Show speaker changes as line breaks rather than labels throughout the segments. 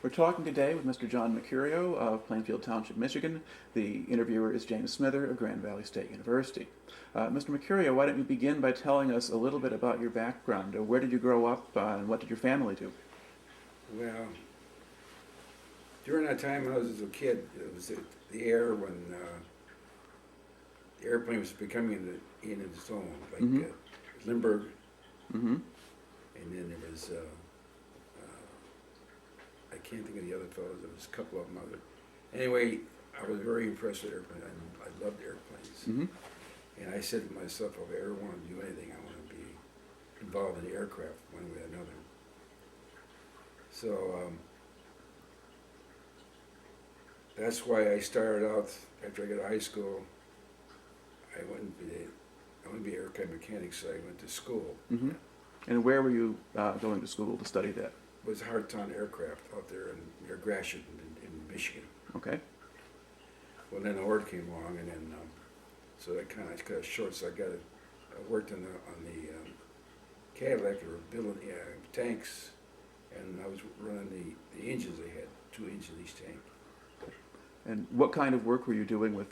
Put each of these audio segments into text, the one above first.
We're talking today with Mr. John Mercurio of Plainfield Township, Michigan. The interviewer is James Smither of Grand Valley State University. Mr. Mercurio, why don't you begin by telling us a little bit about your background? Where did you grow up and what did your family do?
Well, during that time when I was a kid, it was the air when the airplane was becoming in its own, like Lindbergh,
Mm-hmm.
and then there was, I can't think of the other fellows, there was a couple of them other. Anyway, I was very impressed with airplanes. I loved airplanes.
Mm-hmm.
And I said to myself, if I ever want to do anything, I want to be involved in the aircraft one way or another. So that's why I started out, after I got out of high school, I wanted to be an aircraft mechanic, so I went to school.
Mm-hmm. And where were you going to school to study that?
It was Harttown Aircraft out there near Gratiot in Michigan.
Okay.
Well, then the word came along, and then so that kind of cut short. So I worked on the Cadillac. They were building tanks, and I was running the engines. They had 2 engines in each tank.
And what kind of work were you doing with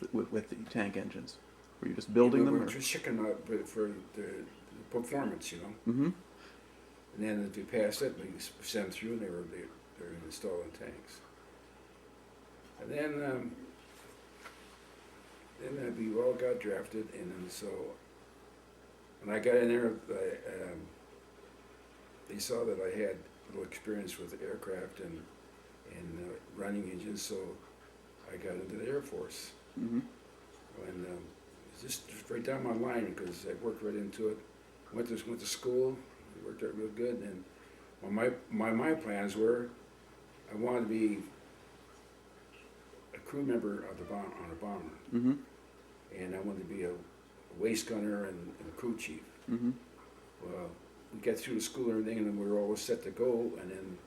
the tank engines? Were you just building them?
We were
Or?
just checking out for the performance, you know.
Mm-hmm.
And then if we passed it, we sent them through, and they were installed in tanks. And then we all got drafted, and then so when I got in there, they saw that I had a little experience with aircraft and running engines, so I got into the Air Force.
Mm-hmm.
And it's just right down my line because I worked right into it. Went to school, worked out real good, and my plans were I wanted to be a crew member of on a bomber,
Mm-hmm.
and I wanted to be a waist gunner and a crew chief.
Mm-hmm.
Well, we got through the school and everything, and then we were all set to go, and then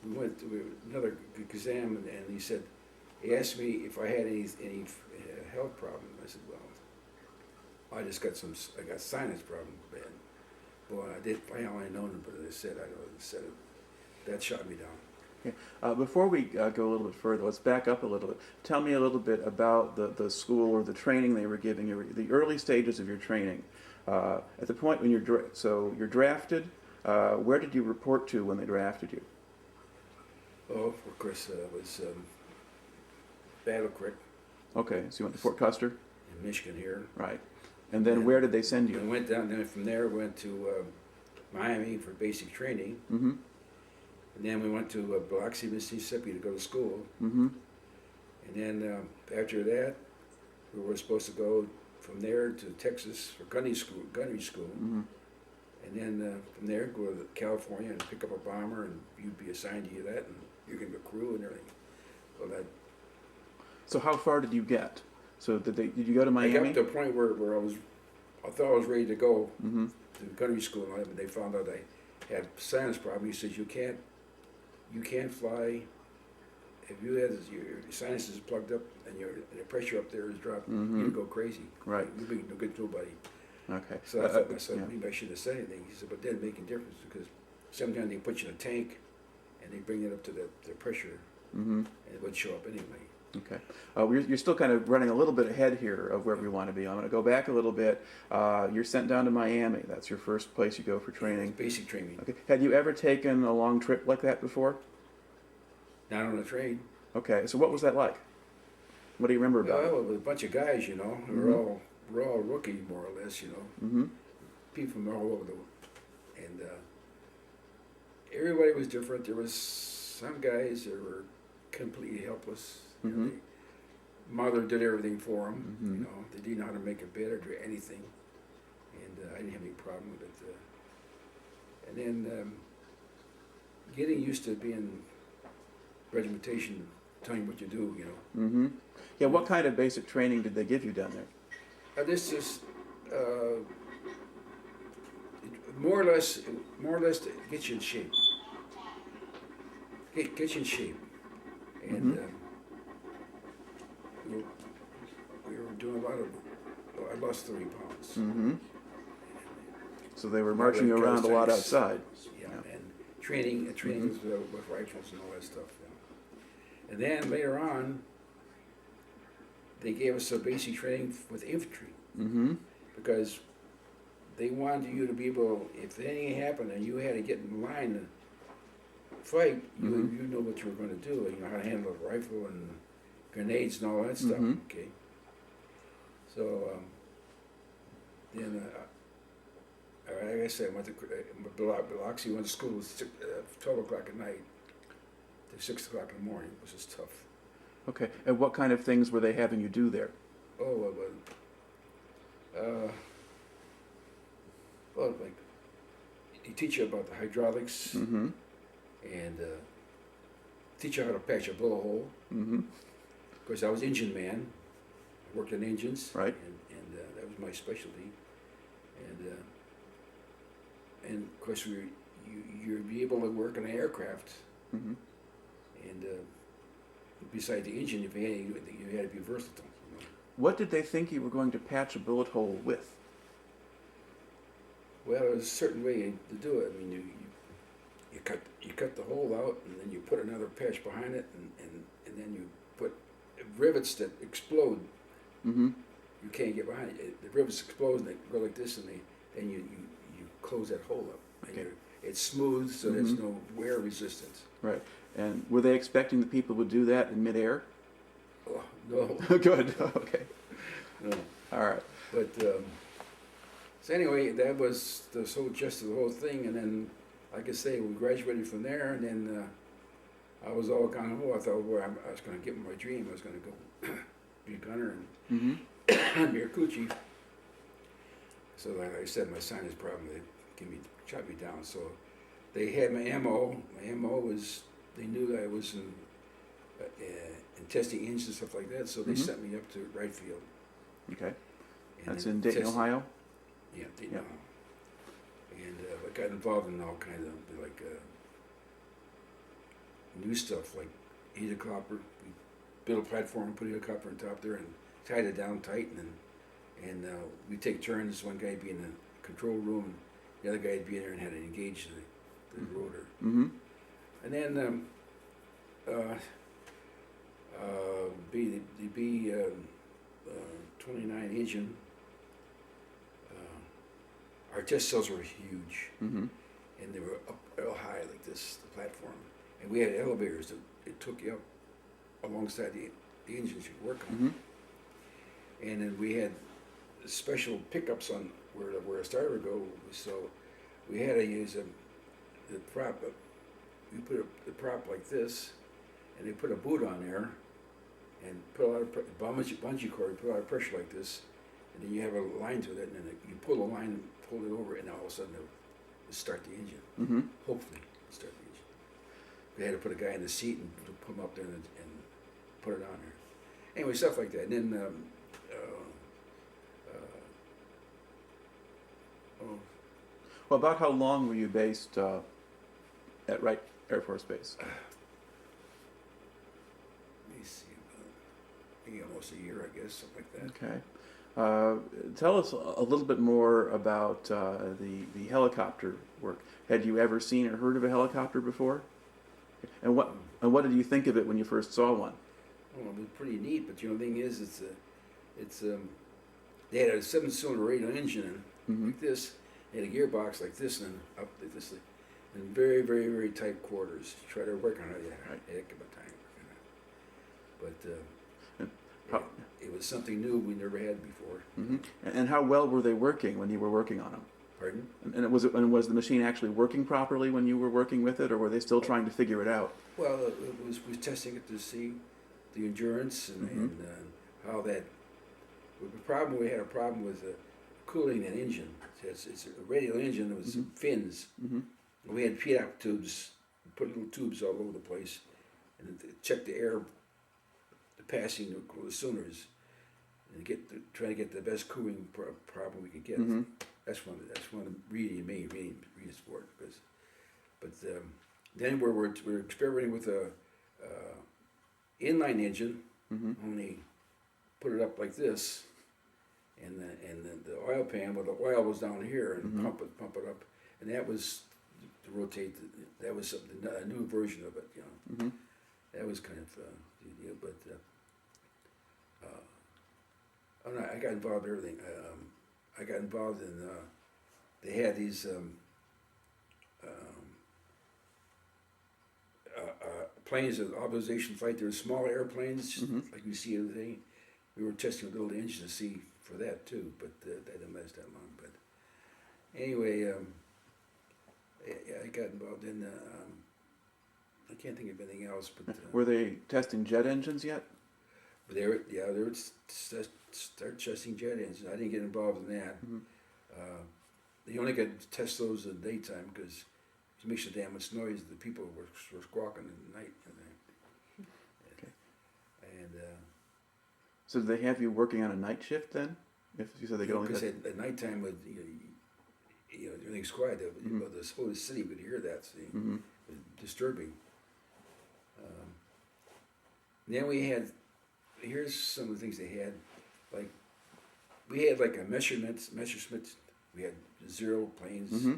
we went to another exam, and he asked me if I had any health problem. I said, well, I just got I got sinus problem, man. Boy, I only known it, but I said it. That shot me down.
Okay. Before we go a little bit further, let's back up a little bit. Tell me a little bit about the school or the training they were giving you, the early stages of your training. At the point when you're drafted, where did you report to when they drafted you?
Oh, of course, it was Battle Creek
Okay, so you went to Fort Custer?
in Michigan here.
Right. And then where did they send
We
you?
went down, then from there we went to Miami for basic training.
Mm-hmm.
And then we went to Biloxi, Mississippi to go to school.
Mm-hmm.
And then after that, we were supposed to go from there to Texas for gunnery school.
Mm-hmm.
And then from there, go to California and pick up a bomber, and you'd be assigned to that, and you're going to be a crew and everything. Well,
So how far did you get? So did you go to
I
Miami?
got to the point where I thought I was ready to go
Mm-hmm.
to gunnery school, and they found out I had sinus problem. He says, you can't fly if you had your sinuses plugged up and the pressure up there is dropped.
Mm-hmm.
You'd go crazy.
Right.
You'd be no good to nobody.
Okay.
So I thought to myself,
yeah.
maybe I shouldn't have said anything. He said, but that make a difference because sometimes they put you in a tank and they bring it up to the pressure,
Mm-hmm.
and it would show up anyway.
Okay. You're still kind of running a little bit ahead here of where we want to be. I'm going to go back a little bit. You're sent down to Miami. That's your first place you go for training.
Basic training.
Okay. Had you ever taken a long trip like that before?
Not on a train.
Okay. So what was that like? What do you remember about it?
Well, with a bunch of guys, you know, we're all rookies more or less, you know.
Mm-hmm.
People from all over and everybody was different. There was some guys that were completely helpless. You know,
Mm-hmm.
mother did everything for them.
Mhm.
You know, they didn't know how to make a bed or do anything, and I didn't have any problem with it. And then getting used to being regimentation, telling what you do. You know,
Mm-hmm. Yeah. What kind of basic training did they give you down there?
this is more or less to get you in shape. Get you in shape, and we were doing a lot of. I lost 30 pounds.
Mm-hmm. So they were marching you around a lot outside.
Yeah, and training with rifles and all that stuff. And then later on, they gave us some basic training with infantry because they wanted you to be able, if anything happened and you had to get in line to fight, you know what you were going to do. You know how to handle a rifle and grenades and all that stuff. Okay. So then, like I said, I went to Biloxi. Went to school at 12 o'clock at night to 6 o'clock in the morning. It was just tough.
Okay. And what kind of things were they having you do there?
Oh, well, like he teach you about the hydraulics and teach you how to patch a blowhole. Of course, I was engine man. I worked on engines,
right?
And that was my specialty. And of course, you'd be able to work on an aircraft. And beside the engine, if you had to be versatile. You know?
What did they think you were going to patch a bullet hole with?
Well, there's a certain way to do it. I mean, you cut the hole out, and then you put another patch behind it, and then you put rivets that explode. You can't get behind it. The rivets explode, and they go like this, and then you close that hole up. And it's smooth, so there's no wear resistance.
Right. And were they expecting that people would do that in midair?
Oh, no.
Good. Okay.
No.
All right.
But so anyway, that was the whole gist of the whole thing, and then, like I say, we graduated from there, and then I was all gung ho. I thought, well, I was going to get my dream. I was going to go be a gunner and be a crew chief. So, like I said, my sinus problem, they shot me down. So they had my MO. My MO was, they knew that I was in testing engines and stuff like that, so they sent me up to Wright Field.
Okay. That's in Dayton, Ohio?
Yeah, Dayton, Ohio. And I got involved in all kinds of, like, new stuff, like helicopter. We built a platform, put a helicopter on top there, and tied it down tight, and we take turns. One guy would be in the control room, and the other guy would be in there and had to engage the rotor. And then the B-29 engine, our test cells were huge, and they were up real high like this, the platform. And we had elevators that it took you up alongside the engines you work on. And then we had special pickups on where a starter would go, so we had to use the prop. We put the prop like this, and they put a boot on there, and put a lot of bungee cord, put a lot of pressure like this, and then you have a line to it, and then you pull the line and pull it over, and all of a sudden it'll start the engine. Hopefully, start the engine. They had to put a guy in the seat and put him up there and put it on there. Anyway, stuff like that. And then,
Well, about how long were you based at Wright Air Force Base?
let me see, maybe almost a year, I guess, something like that.
Okay. Tell us a little bit more about the helicopter work. Had you ever seen or heard of a helicopter before? And what did you think of it when you first saw one?
Well, it was pretty neat, but the only thing is, they had a 7-cylinder radial engine like this. They had a gearbox like this, and then up like this, in very, very, very tight quarters. Try to work on it, you had a heck of a time. But it was something new we never had before.
And how well were they working when you were working on them?
Pardon?
And was the machine actually working properly when you were working with it, or were they still trying to figure it out?
Well, we was testing it to see the endurance and how that. We had a problem with cooling that engine. It's a radial engine. It was fins. We had feed-out tubes. Put little tubes all over the place, and check the air, the passing of the cylinders, and try to get the best cooling problem we could get. That's one of the really main reasons for it. But then we're experimenting with a inline engine. Only put it up like this, and the oil pan, well, the oil was down here, and pump it up, and that was to rotate. That was something, a new version of it, you know.
Mm-hmm.
That was kind of the deal, but oh no, I got involved in everything. I got involved in. They had these planes of observation flight. They were small airplanes,
Mm-hmm.
like you see everything. We were testing a little engine to see for that too, but that didn't last that long. But anyway, I got involved in. I can't think of anything else, but
Were they testing jet engines yet?
they were start testing jet engines. I didn't get involved in that.
Mm-hmm.
They only got to test those in the daytime because it makes so damn much noise. The people were squawking in the night.
Okay.
And
So did they have you working on a night shift then? If you said they could only
because
test...
at nighttime, with everything's quiet.
Mm-hmm.
The whole city could hear that. See,
Mm-hmm.
it was disturbing. Then we had. Here's some of the things they had, like we had like a Messerschmitt. We had zero planes,
Mm-hmm.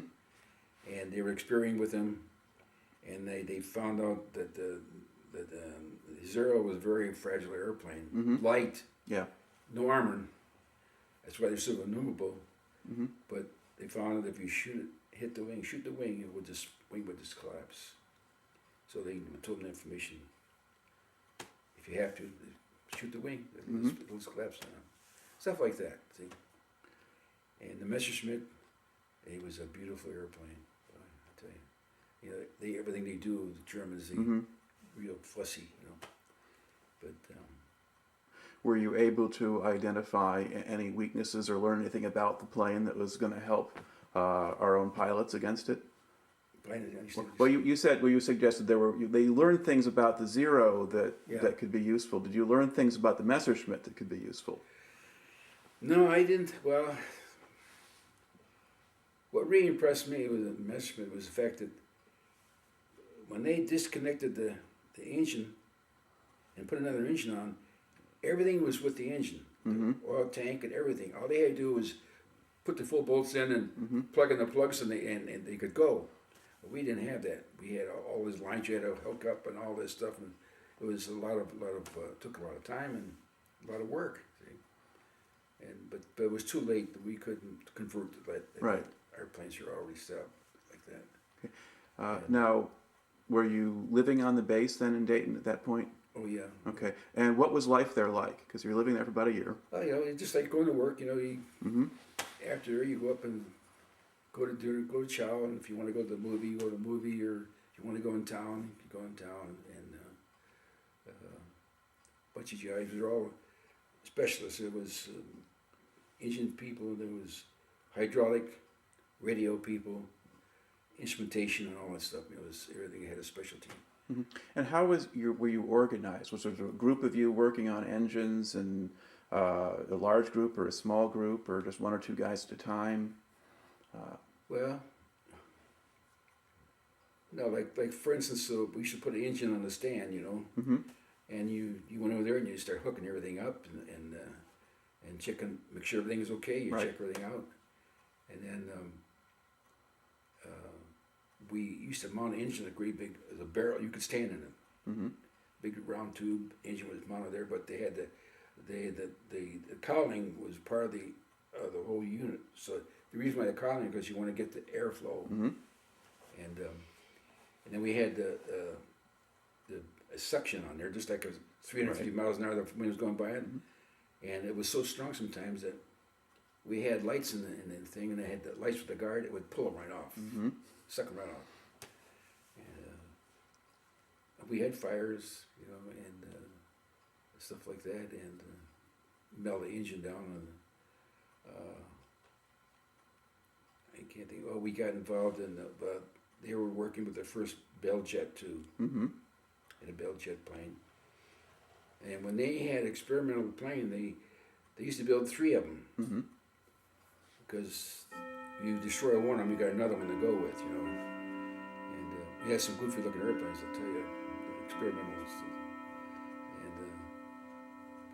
and they were experimenting with them, and they found out that the zero was a very fragile airplane,
Mm-hmm.
light,
Yeah.
no armor. That's why they're so maneuverable.
Mm-hmm.
But they found that if you shoot the wing, it would wing would just collapse. So they told them the information. If you have to, shoot the wing, it'll just collapse on them. Stuff like that, see. And the Messerschmitt, it was a beautiful airplane. I tell you, everything they do, the Germans, they
Mm-hmm.
real fussy, But
Were you able to identify any weaknesses or learn anything about the plane that was going to help our own pilots against it?
I didn't understand.
Well, you suggested they learned things about the Zero
Yeah.
that could be useful. Did you learn things about the Messerschmitt that could be useful?
No, I didn't. Well, what really impressed me with the Messerschmitt was the fact that when they disconnected the engine and put another engine on, everything was with the engine,
Mm-hmm.
the oil tank and everything. All they had to do was put the full bolts in and
Mm-hmm.
plug in the plugs, and they could go. But we didn't have that. We had all these lines you had to hook up and all this stuff, and it was took a lot of time and a lot of work. See? But it was too late that we couldn't convert to that.
Right.
Our planes were already set up like that.
Now, were you living on the base then in Dayton at that point?
Oh yeah.
Okay. And what was life there like? Because you were living there for about a year.
Well, it's just like going to work.
Mm-hmm.
After you go up and go to dinner, go to chow, and if you want to go to the movie, you go to the movie, or if you want to go in town, you go in town. And a bunch of guys were all specialists. There was engine people, there was hydraulic, radio people, instrumentation, and all that stuff. It was everything had a specialty.
Mm-hmm. And how were you organized? Was there a group of you working on engines, and a large group or a small group, or just one or two guys at a time?
Well, no, like for instance, we used to put an engine on the stand,
Mm-hmm.
and you went over there and you start hooking everything up and checking, make sure everything is okay. You
Right.
check everything out, and then we used to mount an engine, a great big a barrel. You could stand in it.
Mm-hmm.
Big round tube engine was mounted there, but they had the cowling was part of the whole unit. So the reason why the cowling, because you want to get the airflow,
Mm-hmm.
and then we had the suction on there, just like 350
Right.
miles an hour. The wind was going by it,
Mm-hmm.
and it was so strong sometimes that we had lights in the thing, and they had the lights with the guard. It would pull them right off,
Mm-hmm.
suck them right off. And we had fires, and stuff like that, and melt the engine down. And I can't think. Oh, we got involved in they were working with the first Bell Jet too,
Mm-hmm.
in a Bell Jet plane. And when they had experimental plane, they used to build 3 of them,
Mm-hmm.
because you destroy one of them, you got another one to go with, And we had some goofy looking airplanes, I'll tell you, the experimental stuff. And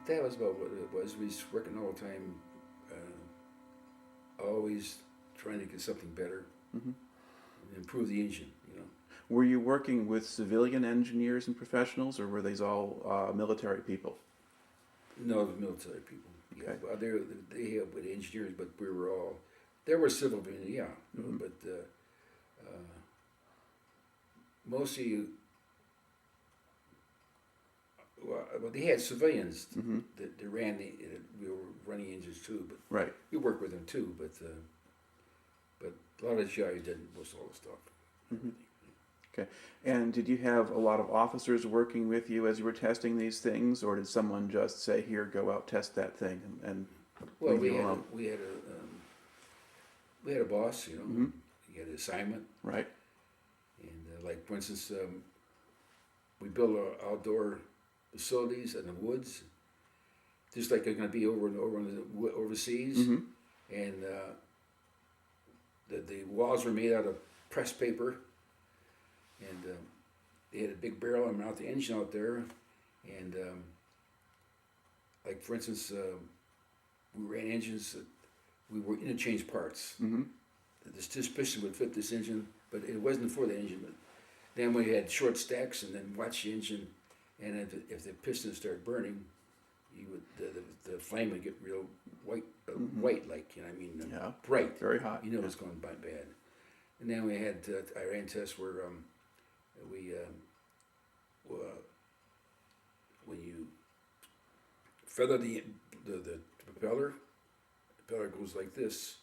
that was about what it was. We was working all the time, always trying to get something better.
Mm-hmm.
improve the engine, you know.
Were you working with civilian engineers and professionals, or were these all military people?
No, the military people. Yeah,
Okay.
well, they help with engineers, but we were all there were civil, yeah,
Mm-hmm.
but mostly. Well, they had civilians
Mm-hmm.
that ran we were running engines too, but
Right.
we worked with them too. But a lot of the guys did most all the stuff.
Mm-hmm. Okay. And did you have a lot of officers working with you as you were testing these things, or did someone just say, "Here, go out, test that thing," and
Well,
leave you alone?
we had a boss, you know.
Mm-hmm.
He had an assignment,
Right.
and like for instance, we built our outdoor facilities in the woods, just like they're going to be overseas,
Mm-hmm.
and the walls were made out of pressed paper, and they had a big barrel and mount the engine out there, and like for instance, we ran engines that we were interchange parts.
Mm-hmm.
This piston would fit this engine, but it wasn't for the engine. But then we had short stacks, and then watch the engine, and if the piston started burning, you would the flame would get real white,
Mm-hmm.
white like, you know, I mean,
Yeah.
bright.
Very hot.
You know it's going bad. And then we had I ran tests where we when you feather the propeller, the propeller goes like this.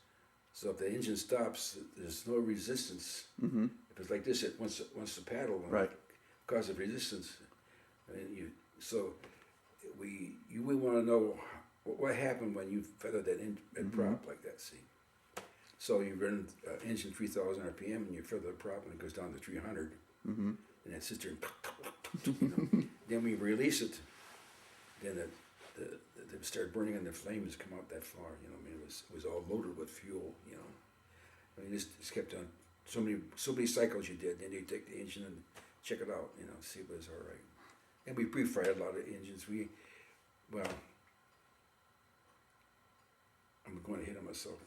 So if the engine stops, there's no resistance.
Mm-hmm.
If it's like this, it wants the paddle
Right.
causes resistance. And you would want to know what happened when you feather that prop like that. See, so you run engine 3,000 RPM and you feather the prop and it goes down to 300,
Mm-hmm.
and it sits there and you know. Then we release it, then it started burning and the flames come out that far. You know, I mean, it was all loaded with fuel. You know, I mean, this kept on so many cycles you did. Then you take the engine and check it out. You know, see if it was all right. And we pre-fired a lot of engines. I'm going ahead of myself.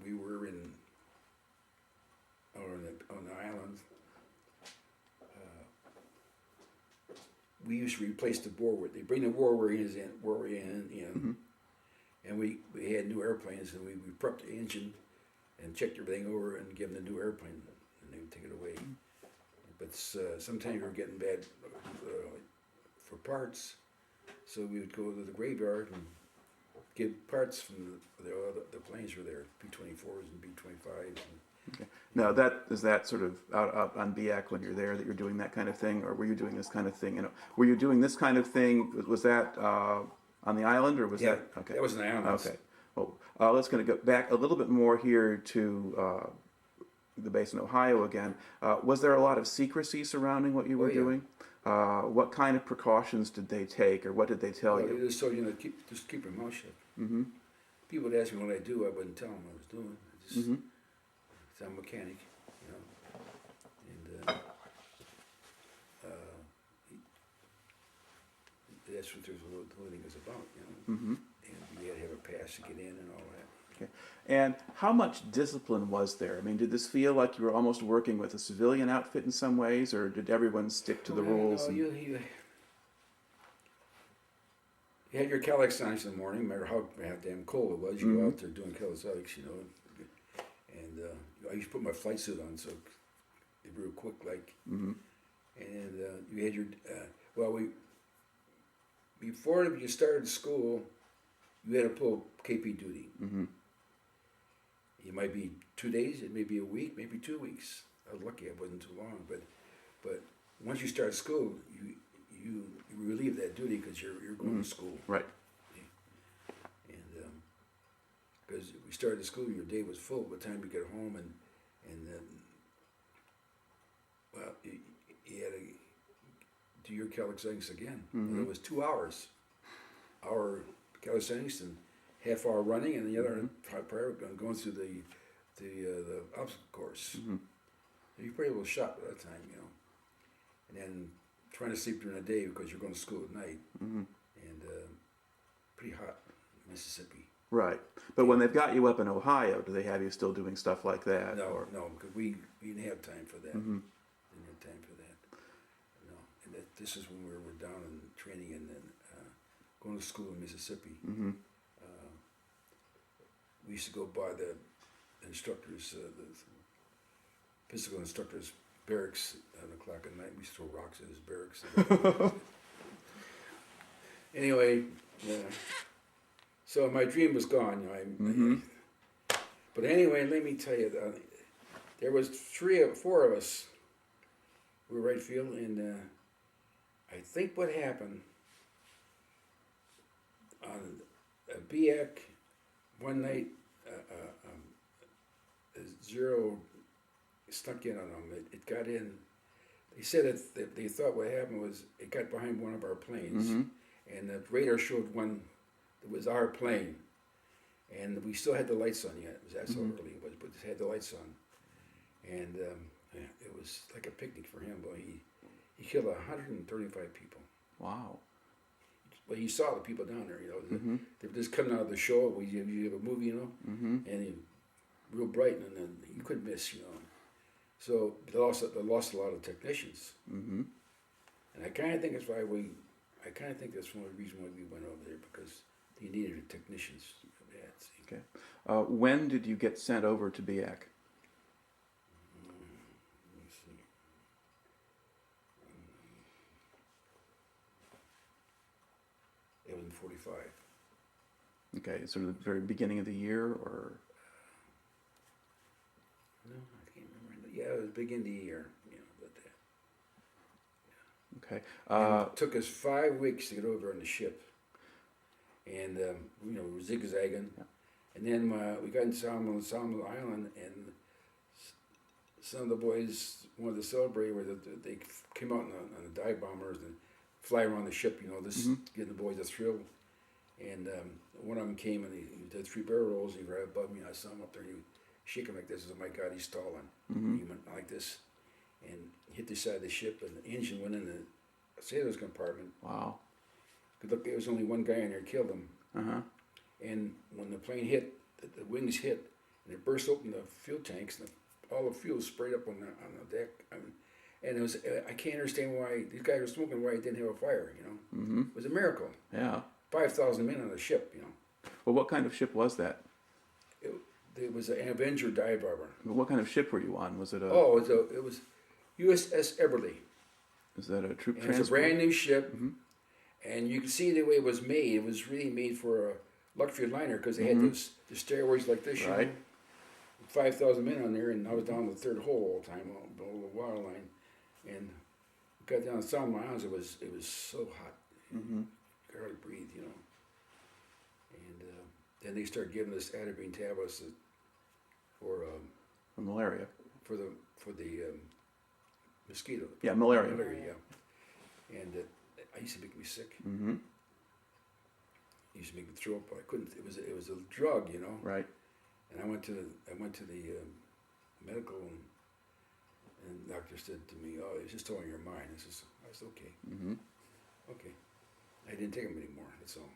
We were on the island. We used to replace the bore. They bring the bore in,
Mm-hmm.
and we had new airplanes, and we prepped the engine and checked everything over and give them the new airplane, and they would take it away. But sometimes we were getting bad for parts, so we would go to the graveyard and get parts from the planes were there, B-24s and B-25s.
Okay. Now is that sort of out on Biak when you're there that you're doing that kind of thing, or were you doing this kind of thing? You know, were you doing this kind of thing? Was that on the island, or was that okay?
That was an island.
Okay. Well, let's going to go back a little bit more here to the base in Ohio again. Was there a lot of secrecy surrounding what you were doing? What kind of precautions did they take, or what did they tell you?
Just so you know, just keep your mouth shut.
Mm-hmm.
People would ask me what I do. I wouldn't tell them what I was doing.
Mm-hmm.
I'm a mechanic, you know, and that's what the whole thing is about, you know.
Mm-hmm.
And you had to have a pass to get in and all that.
Okay. And how much discipline was there? I mean, did this feel like you were almost working with a civilian outfit in some ways, or did everyone stick to the rules?
No, you had your calisthenics in the morning, no matter how damn cold it was. You go out there doing calisthenics, you know. And I used to put my flight suit on, so they were real quick, like.
Mm-hmm.
And you had your before you started school, you had to pull KP duty.
Mm-hmm.
It might be 2 days, it may be a week, maybe 2 weeks. I was lucky; it wasn't too long. But once you start school, you relieve that duty because you're going to school.
Right.
And because we started school, your day was full by the time you get home, and then you had to do your calisthenics again.
Mm-hmm.
And it was 2 hours. Hour calisthenics and half hour running, and the other prior going through the obstacle course.
Mm-hmm.
And you're pretty well shot by that time, you know. And then trying to sleep during the day because you're going to school at night,
Mm-hmm.
and pretty hot, Mississippi.
Right. But when they've got you up in Ohio, do they have you still doing stuff like that?
No,
or?
no, because we didn't have time for that.
Mm-hmm.
Didn't have time for that. No, and this is when we were down in training and then going to school in Mississippi.
Mm-hmm.
We used to go by the instructors, the physical instructors' barracks at 11 o'clock at night. We used to throw rocks at his barracks. Anyway, yeah. So my dream was gone. But anyway, let me tell you, there was 4 of us. We were right field, and I think what happened on a Biak one night, a Zero snuck in on them. It got in. They said that they thought what happened was it got behind one of our planes, and the radar showed one that was our plane, and we still had the lights on yet. That's how early it was, but it had the lights on, and it was like a picnic for him. But he killed 135 people.
Wow.
Well, you saw the people down there, they were just coming out of the show. You have a movie, and real bright, and then you couldn't miss, So they lost a lot of technicians, and I kind of think that's why that's one of the reasons why we went over there, because they needed technicians.
Okay. When did you get sent over to Biak?
Let's see. It was in 45.
Okay, sort of the very beginning of the year, or?
No, I can't remember. Yeah, it was beginning of the year. But
Okay.
it took us 5 weeks to get over on the ship, and we were zigzagging, and then we got in Salmon Island, and some of the boys wanted to celebrate where they came out on the dive bombers and fly around the ship. Getting the boys a thrill. And one of them came and he did 3 barrel rolls. He right above me. I saw him up there. And he was shaking like this. I said, "Oh my God, he's stalling." And he went like this and hit the side of the ship, and the engine went in the sailor's compartment.
Wow.
Good luck, there was only one guy in there killed him. And when the plane hit, the wings hit, and it burst open the fuel tanks, and all the fuel sprayed up on the deck. And it was, I can't understand why these guys were smoking, why it didn't have a fire, It was a miracle.
Yeah.
5,000 men on the ship,
Well, what kind of ship was that?
It was an Avenger dive bomber.
What kind of ship were you on? Was it a?
Oh, it was USS Eberly.
Is that a troop
And
transport?
it's a brand new ship, and you can see the way it was made. It was really made for a luxury liner, because they had the stairways like this,
Right.
5,000 men on there, and I was down the third hole all the time, below the water line, and got down to Salmon Islands. It was so hot, you could hardly breathe, And then they started giving us atropine tablets for
malaria.
for the mosquito.
Yeah, malaria.
Yeah. And I used to make me sick.
Mm-hmm.
It used to make me throw up. I couldn't. It was a drug,
Right.
And I went to the medical, and the doctor said to me, "Oh, it's just all in your mind." I said, "Okay, okay." I didn't take them anymore. That's all.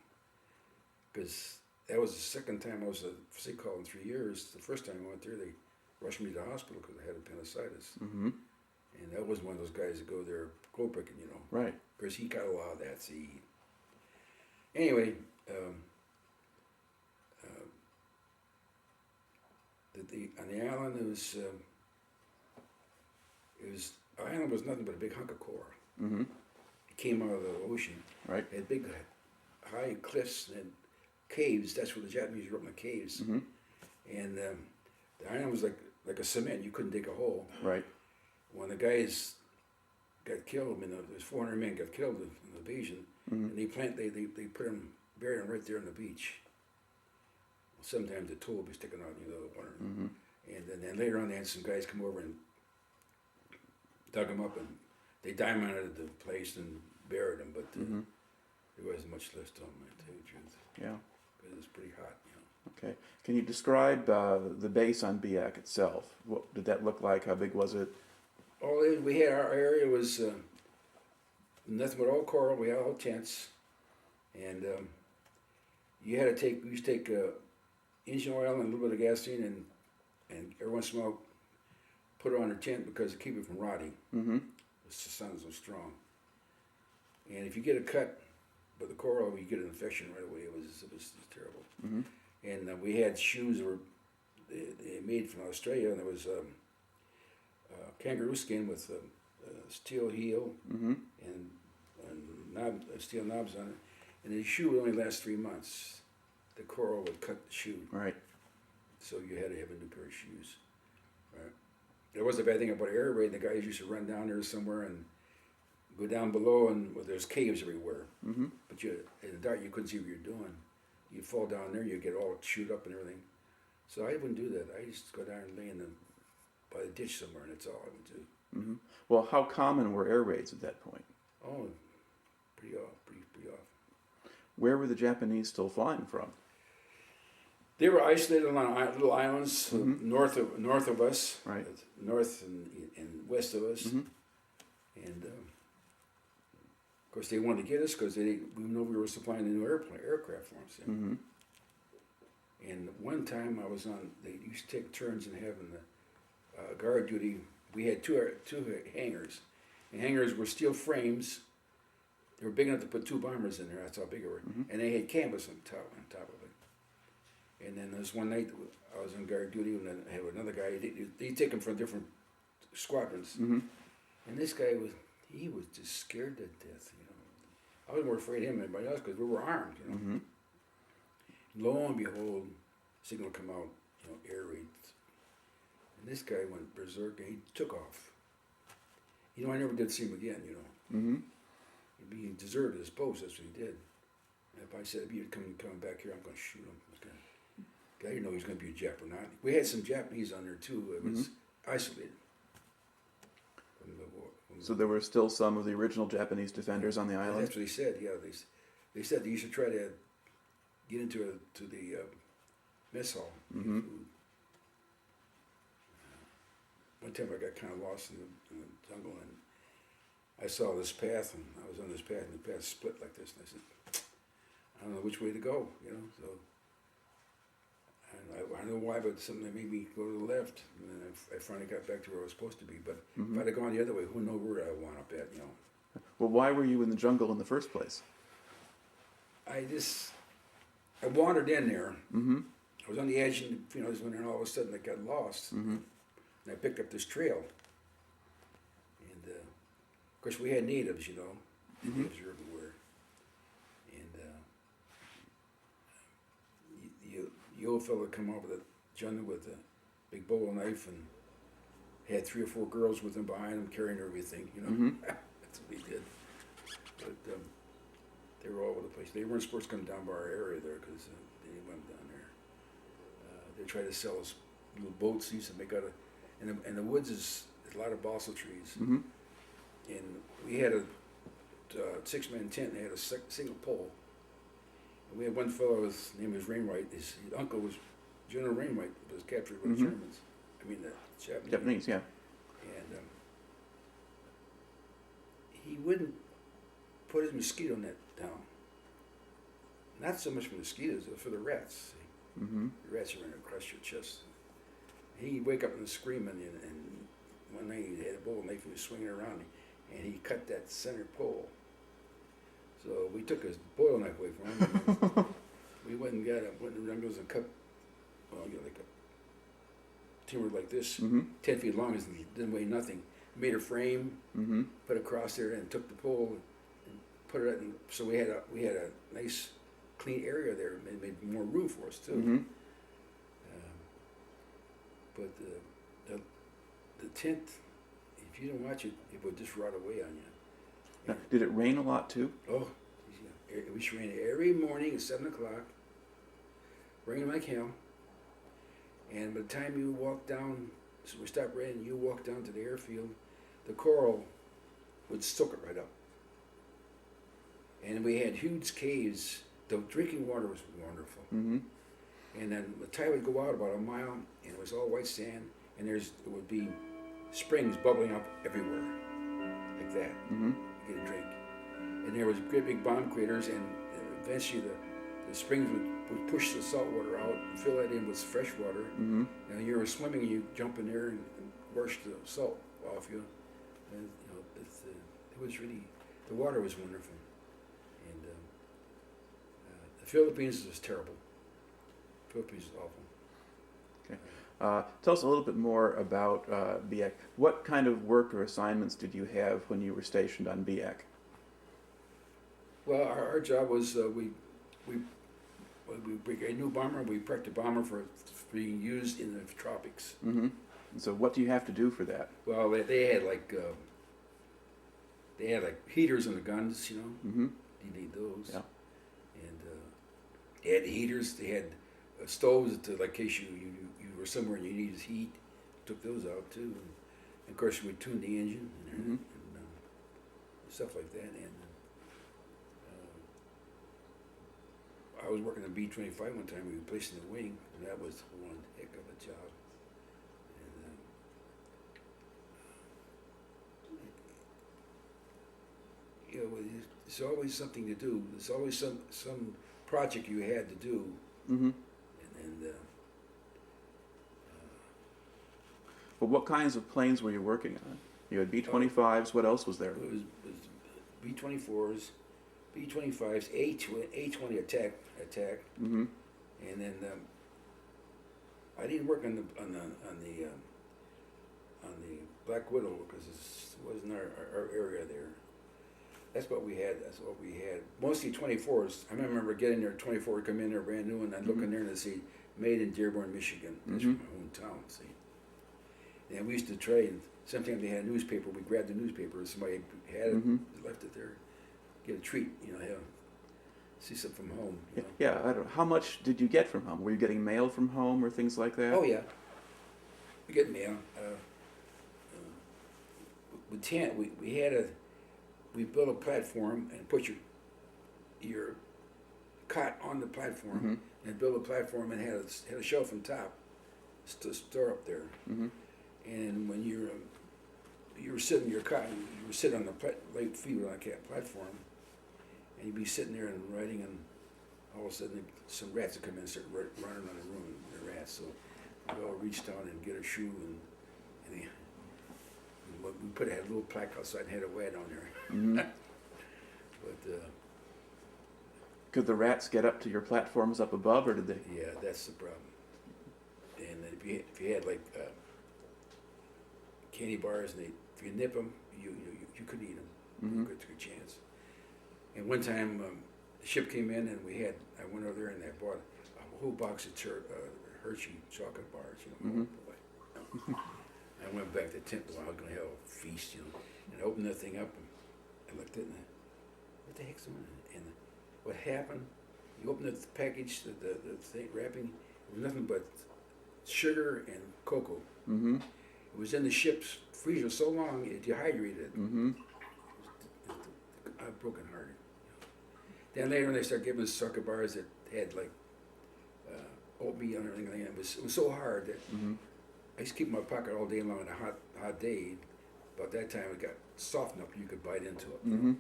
Because that was the second time I was sick call in 3 years. The first time I went there, they rushed me to the hospital because I had appendicitis. And that was one of those guys that go there cold picking,
Right.
Because he got a lot of that. See. Anyway, on the island the island was nothing but a big hunk of coral. It came out of the ocean.
Right.
It had big high cliffs and caves. That's where the Japanese were up in the caves. And the island was like a cement. You couldn't dig a hole.
Right.
When the guys got killed, there's 400 men got killed in the invasion, and they put them, buried them right there on the beach. Sometimes the toe would be sticking out in the water. And then later on, they had some guys come over and dug them up, and they diamonded the place and buried them, but there wasn't much left on them, to tell you the truth.
Yeah.
Because it was pretty hot,
Okay. Can you describe the base on Biak itself? What did that look like? How big was it?
We had, our area was nothing but all coral. We had all tents, and we used to take engine oil and a little bit of gasoline, and every once in a while put it on her tent because to keep it from rotting.
Mm-hmm.
The sun's so strong. And if you get a cut with the coral, you get an infection right away. It was terrible.
Mm-hmm.
And we had shoes that were they made from Australia, and there was kangaroo skin with steel heel
Mm-hmm.
and steel knobs on it. And the shoe would only last 3 months. The coral would cut the shoe.
Right.
So you had to have a new pair of shoes. Right. There was a bad thing about air raid. The guys used to run down there somewhere and go down below, and there's caves everywhere.
Mm-hmm.
But in the dark, you couldn't see what you're doing. You'd fall down there, you'd get all chewed up and everything. So I wouldn't do that. I used to go down and lay by the ditch somewhere, and that's all I would do.
Mm-hmm. Well, how common were air raids at that point?
Oh, pretty off.
Where were the Japanese still flying from?
They were isolated on little islands
Mm-hmm.
north of us,
Right.
north and west of us,
Mm-hmm.
and of course they wanted to get us because we knew we were supplying the new aircraft for them. See?
Mm-hmm.
And one time they used to take turns in having the guard duty. We had two hangars. The hangars were steel frames. They were big enough to put 2 bombers in there. That's how big they were.
Mm-hmm.
And they had canvas on top of it. And then there was one night I was on guard duty, and then I had another guy. They take them from different squadrons.
Mm-hmm.
And this guy was just scared to death. I was more afraid of him than anybody else because we were armed.
Mm-hmm.
Lo and behold, signal come out, air raid. And this guy went berserk and he took off. I never did see him again,
Mm-hmm.
He deserted his post, that's what he did. And if I said, if you'd come back here, I'm going to shoot him. Guy didn't know he was going to be a Jap or not. We had some Japanese on there too. It was isolated. From the war.
So there were still some of the original Japanese defenders on the island?
That's what they said, yeah. They said they used to try to get into the mess hall.
Mm-hmm.
One time I got kind of lost in the jungle, and I saw this path, and I was on this path, and the path split like this, and I said, I don't know which way to go, so I don't know why, but something that made me go to the left, and then I finally got back to where I was supposed to be, but if I'd have gone the other way, who knows where I would wound up at,
Well, why were you in the jungle in the first place?
I wandered in there.
Mm-hmm.
I was on the edge, and and all of a sudden I got lost.
Mm-hmm.
And I picked up this trail. And of course we had natives,
Mm-hmm.
natives were everywhere. And the old fellow come out of the jungle with a big bowl knife and had 3 or 4 girls with him behind him carrying everything,
Mm-hmm.
That's what he did. But they were all over the place. They weren't supposed to come down by our area there because they went down there. They tried to sell us little boats they used to make out of, and the woods is a lot of balsam trees.
Mm-hmm.
And we had a 6-man tent and they had a single pole. And we had one fellow, his name was Wainwright. His uncle was General Wainwright, was captured by the Germans. I mean the Japanese.
Japanese, yeah.
And he wouldn't put his mosquito net down. Not so much for mosquitoes, but for the rats. See?
Mm-hmm.
The rats are going to crush your chest. He'd wake up and scream, and one night he had a bowl knife and he was swinging around, and he cut that center pole. So we took his boil knife away from him. And we went and got went in the jungles and cut, like a timber like this, 10 feet long, and didn't weigh nothing. Made a frame, put it across there, and took the pole and put it in. So we had a nice clean area there. It made more room for us too.
Mm-hmm.
But the tent, if you didn't watch it, it would just rot away on you.
Now, did it rain a lot too?
Oh, yeah. It was raining every morning at 7 o'clock. Raining like hell. And by the time you walk down, so we stopped raining, you walk down to the airfield, the coral would soak it right up. And we had huge caves. The drinking water was wonderful.
Mm-hmm.
And then the tide would go out about a mile, and it was all white sand, and there would be springs bubbling up everywhere, like that.
Mm-hmm.
You get a drink. And there was great big bomb craters, and eventually the springs would would push the salt water out and fill that in with fresh water.
Mm-hmm.
And you were swimming, you jump in there and wash the salt off you. And it was really, the water was wonderful. And the Philippines was terrible. Philippines was awful.
Tell us a little bit more about Biak. What kind of work or assignments did you have when you were stationed on Biak?
Well, our job was we a new bomber. We prepped a bomber for being used in the tropics.
Mm-hmm. So what do you have to do for that?
Well, they had like heaters in the guns, you know.
Mm-hmm.
You need those.
Yeah.
And they had heaters. They had stoves to, like, in case you were somewhere and you needed heat. Took those out too. And of course, we tuned the engine and stuff like that. And I was working on B-25 one time. We replaced the wing, and that was one heck of a job. And there's always something to do. There's always some project you had to do.
Mm-hmm.
And
Well, what kinds of planes were you working on? You had B-25s. What else was there?
it was B-24s, B-25s, A-20 attack,
Mm-hmm.
and then I didn't work on the Black Widow because it wasn't our area there. That's what we had. Mostly 24s. I remember getting there. 24 would come in there brand new, and I'd look in there and I'd see "Made in Dearborn, Michigan." That's from my hometown. See, and we used to trade. Sometimes they had a newspaper. We grabbed the newspaper. Somebody had it, left it there. Get a treat, you know. See something from home. You know?
Yeah, I don't know. How much did you get from home? Were you getting mail from home or things like that?
Oh yeah, we get mail. We built a platform and put your cot on the platform and built a platform and had a shelf on top to store up there.
Mm-hmm.
And when you were sitting in your cot, you were sitting on the light feet on that platform, and you'd be sitting there and writing, and all of a sudden some rats would come in and start running on the room. The rats, so we all reached down and get a shoe and we had a little plaque outside and had a wet on there.
Mm-hmm.
But
could the rats get up to your platforms up above, or did they?
yeah, that's the problem. And if you had like candy bars, and if you nip them, you could eat them.
Mm-hmm.
Good chance. And one time the ship came in, and I went over there and I bought a whole box of Hershey chocolate bars. You know, boy. I went back to the tent. Well, I was going to have a feast, you know. And I opened that thing up, and I looked at it, and what the heck's going on? And what happened, you opened the package, the thing, wrapping, it was nothing but sugar and cocoa.
Mm-hmm.
It was in the ship's freezer so long, it dehydrated.
Mm-hmm.
I'm brokenhearted. Then later on, they started giving us chocolate bars that had like oatmeal and everything like that. It was so hard that I used to keep it in my pocket all day long on a hot day. About that time, it got soft enough you could bite into it.
Mm-hmm.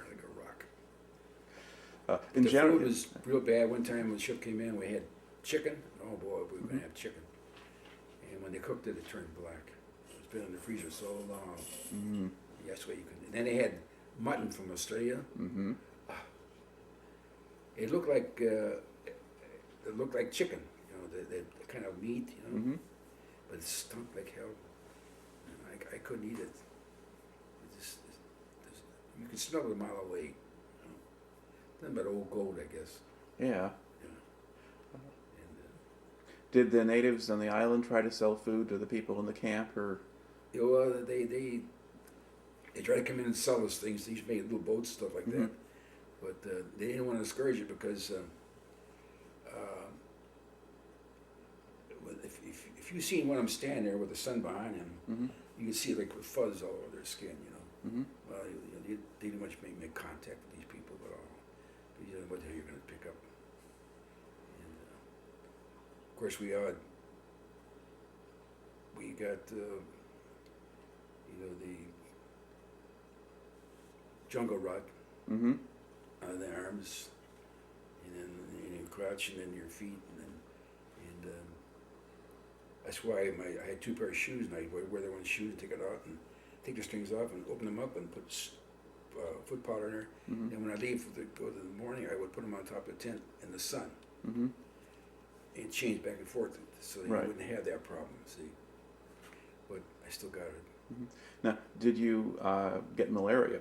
Like a rock.
In
the
general,
food was real bad. One time when the ship came in, we had chicken. Oh boy, we were going to have chicken. And when they cooked it, it turned black. It's been in the freezer so long.
Mm-hmm.
That's why you couldn't. And then they had mutton from Australia.
Mm-hmm.
It looked like chicken. You know, the kind of meat. You know.
Mm-hmm.
But it stunk like hell. I couldn't eat it. You could smell it a mile away. You know. Nothing but old gold, I guess.
Yeah.
Yeah. And,
Did the natives on the island try to sell food to the people in the camp, or?
you know, they try to come in and sell us things. They used to make little boats, stuff like that. But they didn't want to discourage it because if you seen when I'm standing there with the sun behind him, you can see like with fuzz all over their skin, you know.
Mm-hmm.
Well, they didn't much make contact with these people at all. But you don't know what the hell you're going to pick up. And of course, we got the jungle rot
Mm-hmm.
on the arms, and then crotch and then your feet, and that's why I had two pair of shoes, and I would wear the one shoe and take it out and take the strings off and open them up and put foot powder in there.
Mm-hmm.
And when I leave to go to the morning, I would put them on top of the tent in the sun
Mm-hmm.
and change back and forth so that
Right.
you wouldn't have that problem. See, but I still got it.
Mm-hmm. Now, did you get malaria?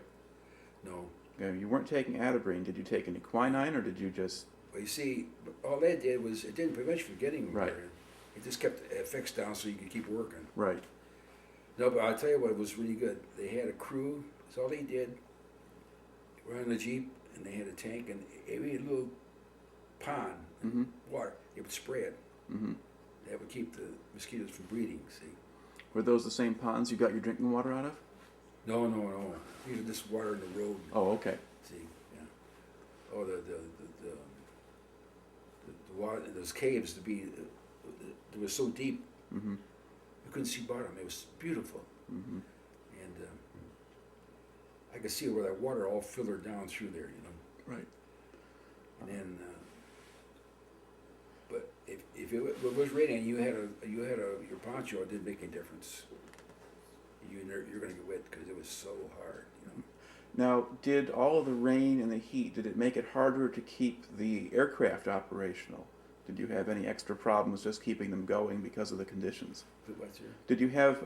No.
You weren't taking Atabrine. Did you take any quinine, or did you just?
Well, you see, all that did was it didn't prevent you from getting
Right.
malaria. It just kept the effects down so you could keep working.
Right.
No, but I'll tell you what was really good. They had a crew. That's all they did. They were on the Jeep, and they had a tank, and every little pond,
Mm-hmm.
water, they would spray it.
Mm-hmm.
That would keep the mosquitoes from breeding, see.
Were those the same ponds you got your drinking water out of?
No, no, no. These are just water in the road.
Oh, okay.
See, yeah. Oh, the water, those caves to be, it was so deep,
Mm-hmm.
you couldn't see bottom. It was beautiful.
Mm-hmm.
And I could see where that water all filtered down through there, you know.
Right.
And then, but if it was raining and you had your poncho, it didn't make any difference. You're going to get wet because it was so hard, you know.
Now, did all of the rain and the heat, did it make it harder to keep the aircraft operational? Did you have any extra problems just keeping them going because of the conditions?
What's your?
Did you have,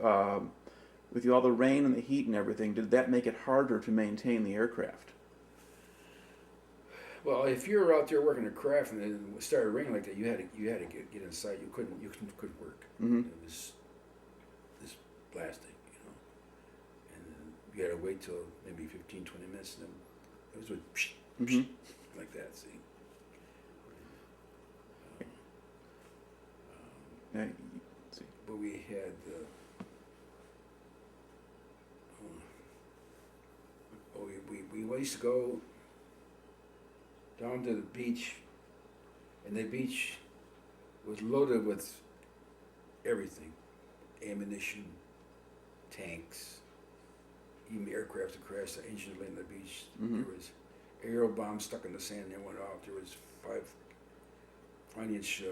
with all the rain and the heat and everything, did that make it harder to maintain the aircraft?
Well, if you were out there working a craft and it started raining like that, you had to get inside. You couldn't work.
Mm-hmm.
It was this blasting, you know. And then you had to wait till maybe 15, 20 minutes, and then it was
Mm-hmm.
like that. See.
Now, let's see.
But we had. We used to go down to the beach, and the beach was loaded with everything: ammunition, tanks, even aircraft that crashed, the engine landed on the beach.
Mm-hmm.
There was aerial bombs stuck in the sand that went off. There was 5-inch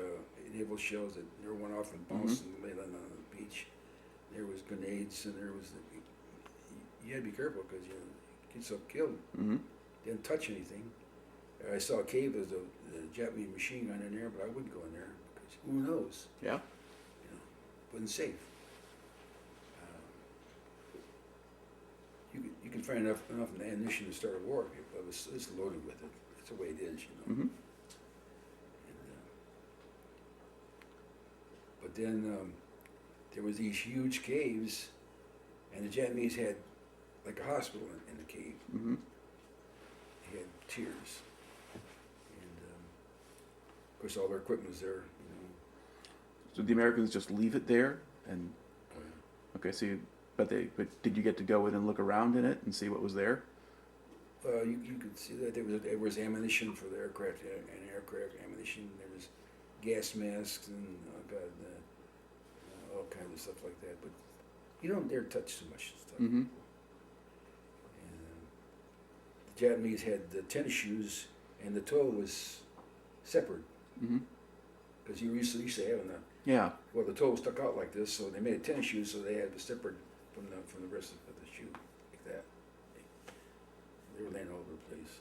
naval shells that never went off and bounced and landed on the beach. There was grenades, and there was you had to be careful because you get yourself killed.
Mm-hmm.
Didn't touch anything. I saw a cave. There was a Japanese machine gun in there, but I wouldn't go in there because who knows?
Yeah.
You know, wasn't safe. You can find enough ammunition to start a war, but it's loaded with it. That's the way it is, you know.
Mm-hmm.
And, but then there was these huge caves, and the Japanese had like a hospital in the cave.
Mm-hmm.
They had tiers, and of course all their equipment was there, you know.
So the Americans just leave it there, and okay, so but did you get to go in and look around in it and see what was there?
You could see that there was ammunition for the aircraft and aircraft ammunition. There was gas masks and all kinds of stuff like that. But you don't dare touch too much stuff.
Mm-hmm.
And the Japanese had the tennis shoes, and the toe was separate
Mm-hmm.
because you used to having the
Yeah.
well, the toe was stuck out like this, so they made a tennis shoe, so they had to separate from the rest of the shoe like that. They were laying all over the place.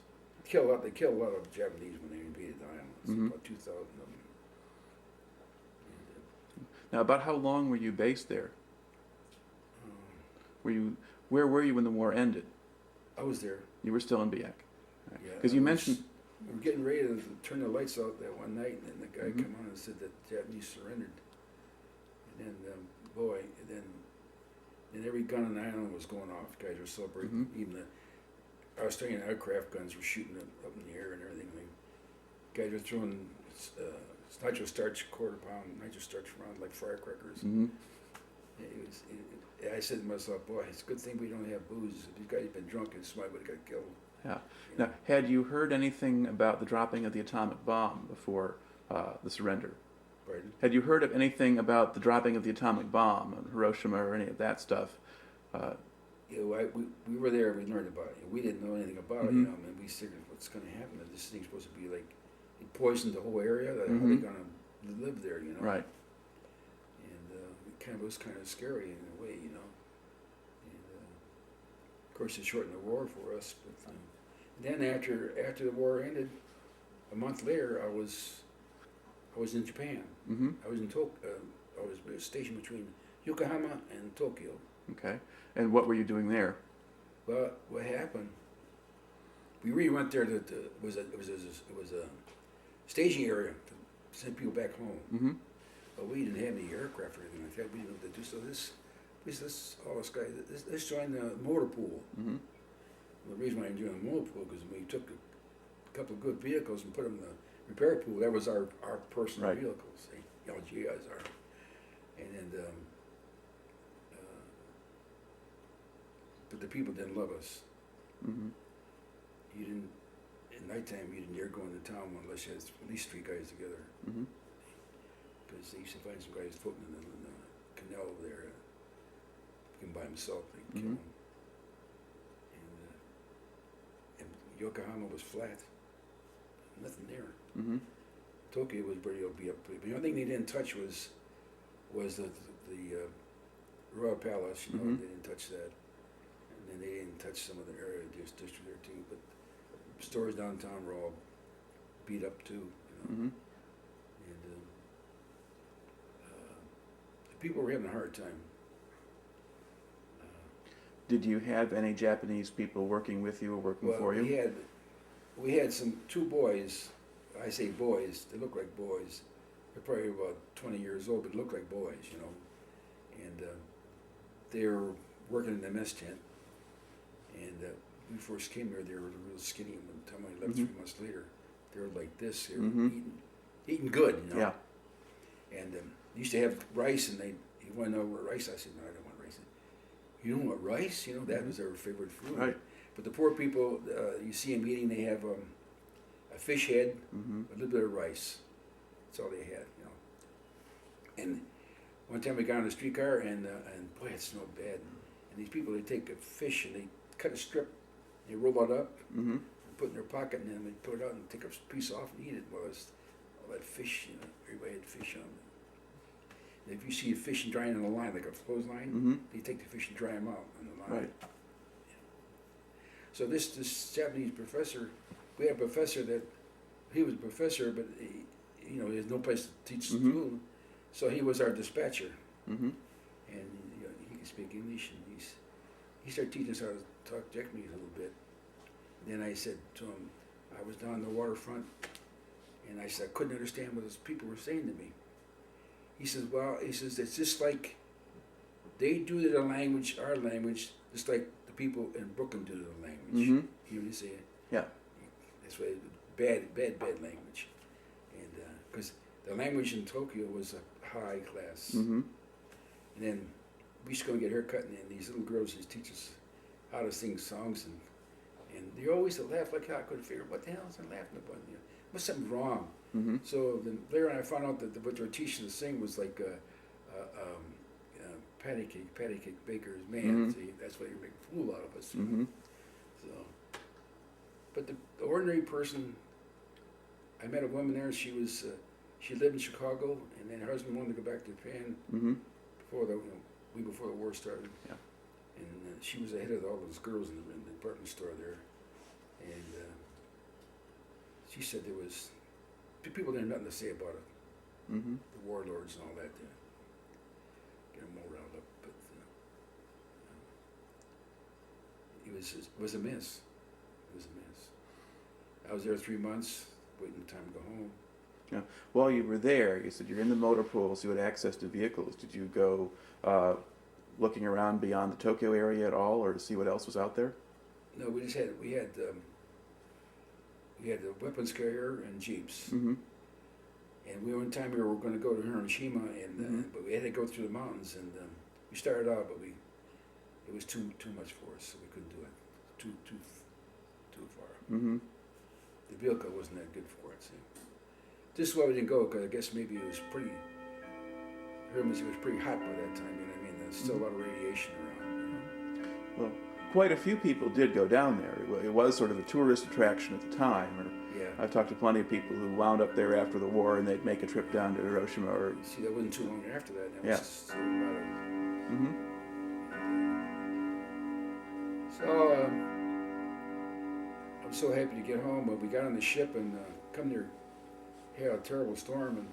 They killed a lot of Japanese when they invaded the island.
Mhm.
About 2,000 of them. And,
Now, about how long were you based there?
um,
Where were you when the war ended?
I was there.
You were still in Biak.
Yeah,
Because you
I was-
mentioned.
We were getting ready to turn the lights out that one night, and then the guy
Mhm.
came on and said that the Japanese surrendered. And then, then every gun on the island was going off. Guys were celebrating.
Mhm.
Even the Australian aircraft guns were shooting up in the air and everything. Guys were throwing nitro starch, quarter-pound nitro starch around like firecrackers.
Mm-hmm.
I said to myself, boy, it's a good thing we don't have booze. If these guys had been drunk, and somebody would have got killed.
Yeah.
You
Now,
know?
had you heard anything about the dropping of the atomic bomb before the surrender?
Pardon?
Had you heard of anything about the dropping of the atomic bomb on Hiroshima or any of that stuff?
You know, we were there. We learned about it. We didn't know anything about it.
Mhm.
You know, I mean, we figured what's going to happen. This thing's supposed to be like it poisoned the whole area. How are they gonna live there? You know.
Right.
And it was kind of scary in a way, you know. And of course, it shortened the war for us. But then after the war ended, a month later, I was in Japan.
Mm-hmm.
I was in I was stationed between Yokohama and Tokyo.
Okay. And what were you doing there?
Well, what happened? We really went there to it was a staging area to send people back home.
Mm-hmm.
But we didn't have any aircraft or anything like that. We didn't know what to do. So let's join the motor pool.
Mm-hmm.
The reason why I joined the motor pool because we took a couple of good vehicles and put them in the repair pool. That was our personal
Right.
vehicles. LGIs are. And then, but the people didn't love us.
Mm-hmm.
You didn't, at nighttime, you didn't dare go into town unless you had at least 3 guys together.
Mm-hmm.
Because they used to find some guys floating in the canal over there. Him by himself, they'd kill him. And Yokohama was flat. Nothing there.
Mm-hmm.
Tokyo was pretty be up. But the only thing they didn't touch was the Royal Palace. You know, they didn't touch that. And then they didn't touch some of the area district there too. But stores downtown were all beat up too. You know?
Mm-hmm.
And the people were having a hard time.
Did you have any Japanese people working with you or working for you?
We had 2 boys. I say boys. They look like boys. They're probably about 20 years old, but look like boys, you know. And they were working in the mess tent. And when we first came there, they were real skinny. And by the time I left 3 months later, they were like this. They were eating good, you know.
Yeah.
And they used to have rice, and you want to know what rice? I said, no, I don't want rice. You don't want rice? You know, that was their favorite food.
Right.
But the poor people, you see them eating, they have a fish head, a little bit of rice. That's all they had, you know. And one time we got on a streetcar, and boy, it smelled bad. And these people, they take a fish and they cut a strip, they roll it up, and put it in their pocket, and then they put it out and take a piece off and eat it. Well, it's all that fish, you know, everybody had fish on them. And if you see a fish drying on a line, like a clothesline, they take the fish and dry them out on the line.
Right.
So this Japanese professor, we had a professor that, he was a professor, but he has no place to teach school, so he was our dispatcher, and he could speak English, and he started teaching us how to talk Japanese a little bit. And then I said to him, I was down the waterfront, and I said I couldn't understand what those people were saying to me. He says, it's just like they do the language, our language, just like the people in Brooklyn do the language. You know, you say it.
Yeah.
That's why bad language, and because the language in Tokyo was a high class. And then we used to go and get a haircut, and these little girls used to teach us how to sing songs, and they always laugh like I couldn't figure what the hell is I laughing about. You know, what's something wrong? So then later on, I found out that what they were teaching us to sing was like patty cake baker's man. See, that's why you make a fool out of us. You know? So, but the ordinary person, I met a woman there. She lived in Chicago, and then her husband wanted to go back to Japan before before the war started.
Yeah.
And she was ahead of all those girls in the department store there, and she said there was people didn't have nothing to say about it. The warlords and all that. Get them all riled up, but it was a mess. It was a mess. I was there 3 months, waiting time to go home.
Yeah. While you were there, you said you're in the motor pool, so you had access to vehicles. Did you go looking around beyond the Tokyo area at all, or to see what else was out there?
No, we had the weapons carrier and jeeps. And one time we were going to go to Hiroshima, and but we had to go through the mountains, and we started out, but it was too much for us, so we couldn't do it. Too far. The vehicle wasn't that good for it. See. This is why we didn't go, because I guess maybe it was pretty. It was pretty hot by that time. You know what I mean? There's still a lot of radiation around. You know?
Well, quite a few people did go down there. It was sort of a tourist attraction at the time. Or,
Yeah.
I've talked to plenty of people who wound up there after the war, and they'd make a trip down to Hiroshima or.
See, that wasn't too long after that. That
Yeah.
was still about a,
Mm-hmm.
so I was so happy to get home, but we got on the ship and come there, had a terrible storm, and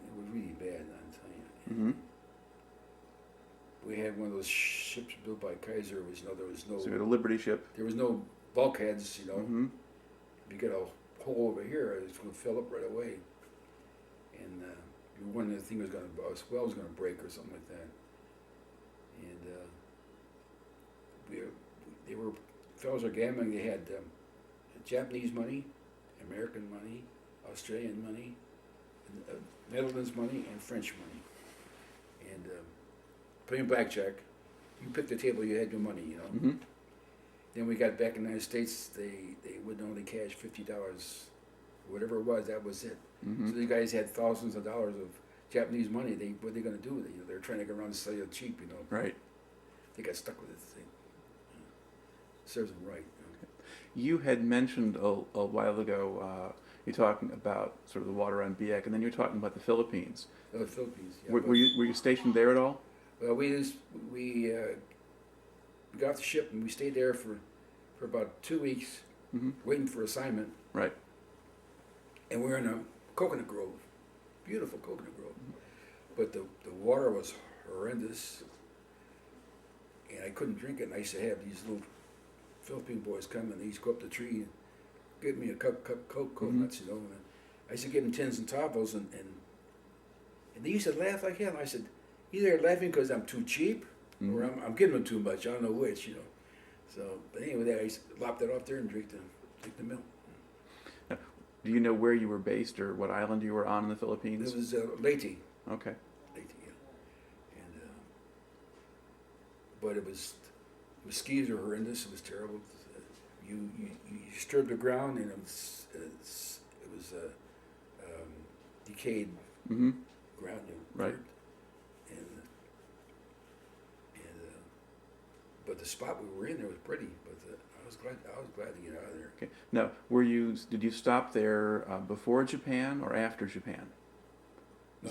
it was really bad, I'm telling you.
Mm-hmm.
We had one of those ships built by Kaiser. Was there was no
So you had a Liberty ship.
there was no bulkheads.
Mm-hmm.
If you got a hole over here, it's going to fill up right away. And one of the thing was going to, well was going to break or something like that. And they were fellows are gambling. They had Japanese money, American money, Australian money, Netherlands money, and French money. And playing blackjack, you picked the table, you had your money, you know.
Mm-hmm.
Then we got back in the United States, they would only cash $50, whatever it was, that was it.
Mm-hmm.
So these guys had thousands of dollars of Japanese money. What are they going to do with it? You know, they're trying to get around and sell it cheap, you know.
Right.
They got stuck with this thing. Serves them right. You know.
You had mentioned a while ago, you're talking about sort of the water on Biak, and then you're talking about the Philippines.
The Philippines. Yeah,
Were you stationed there at all?
Well, we got off the ship and we stayed there for about 2 weeks,
Mm-hmm.
waiting for assignment.
Right.
And we were in a coconut grove, beautiful coconut grove. But the water was horrendous, and I couldn't drink it. And I used to have these little Philippine boys come and they used to go up the tree and get me a cup coconuts, you know. And I used to give them tins and topos, and they used to laugh like hell. I said, either they're laughing because I'm too cheap, or I'm giving them too much. I don't know which, you know. So, but anyway, I used to lop that off there and drink the milk.
Now, do you know where you were based or what island you were on in the Philippines?
It was Leyte.
Okay.
Leyte, yeah. And but it was skis were horrendous. It was terrible. You stirred the ground, and it was decayed
Mm-hmm.
ground. You know,
Right.
dirt. But the spot we were in there was pretty. But I was glad to get out of there.
Okay. Now, did you stop there before Japan or after Japan?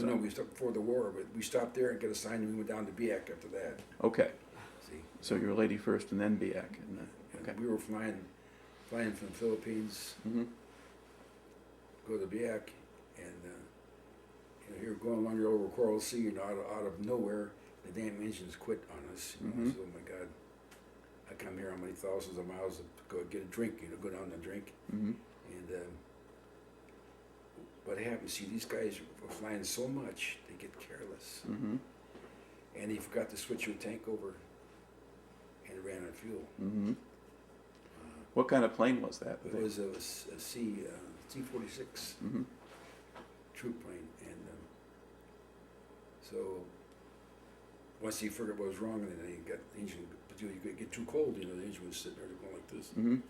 No, we stopped before the war, but we stopped there and got assigned, and we went down to Biak after that.
Okay.
See,
So you were Lady first and then Biak. And then,
and
okay.
we were flying from the Philippines,
Mm-hmm.
go to Biak, and you're going along your over Coral Sea, you know, out of nowhere, the damn engines quit on us. You know,
Mhm.
I said, oh my God, I come here how many thousands of miles to go get a drink, you know, go down and drink.
Mm-hmm.
And what happened, see, these guys were flying so much, they get careless.
Mm-hmm.
And they forgot to switch your tank over, and it ran out of fuel.
Mm-hmm. What kind of plane was that?
It was a C-46
Mm-hmm.
troop plane, and so once he figured what was wrong, and then they got the engine, but you could get too cold, you know, the engine was sitting there going like this.
Mm-hmm.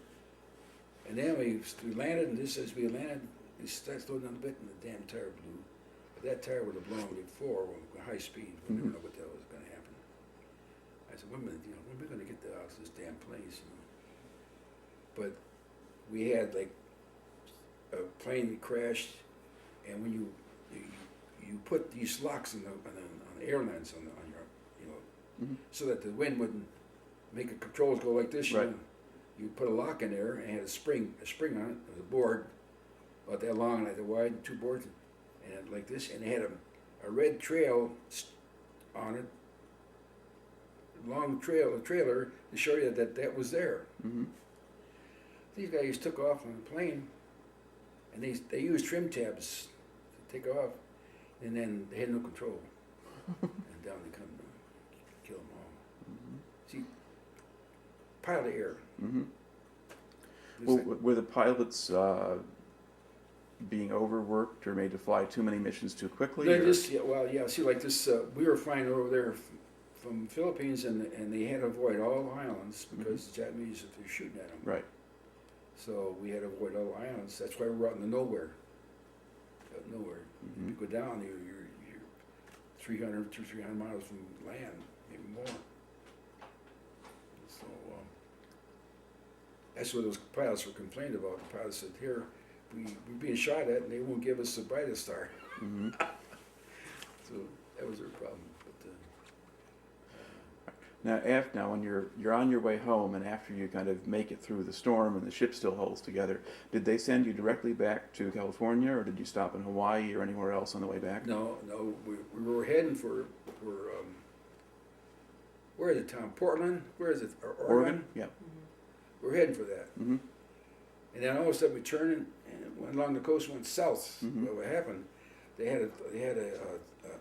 And then we landed, and just as we landed, we started slowing down a bit, and the damn tire blew. But that tire would have blown before with high speed. We didn't know what the hell was going to happen. I said, wait a minute, you know, when are we going to get out of this damn place? You know? But we had like a plane that crashed, and when you put these locks on the airlines on your, you know,
Mm-hmm.
so that the wind wouldn't make the controls go like this. You
Right.
know, you put a lock in there and it had a spring on it. It was a board about that long, like that wide, 2 boards, and it like this, and it had a red trail on it, long trail, a trailer to show you that was there.
Mm-hmm.
These guys took off on the plane, and they used trim tabs to take off, and then they had no control, and down they come, kill them all.
Mm-hmm.
See, pile of air.
Mm-hmm.
It's
Well,
like-
were the pilots being overworked or made to fly too many missions too quickly?
They
or-
just, yeah, see, like this, we were flying over there from Philippines, and they had to avoid all islands because the Japanese, if they're shooting at them.
Right.
So we had to avoid all islands. That's why we're out in the nowhere. Out nowhere.
Mm-hmm.
You go down, you're 300 miles from land, maybe more. So, That's what those pilots were complaining about. The pilots said, "Here, we're being shot at, and they won't give us the brightest star."
Mm-hmm.
So that was their problem. But
Now when you're on your way home, and after you kind of make it through the storm and the ship still holds together, did they send you directly back to California, or did you stop in Hawaii or anywhere else on the way back?
no, we were heading for where is it, Tom? Portland? Where is it? Oregon?
Yeah.
We were heading for that.
Mm-hmm.
And then all of a sudden we turned and went along the coast and went south.
Mm-hmm.
Well, what happened? They had a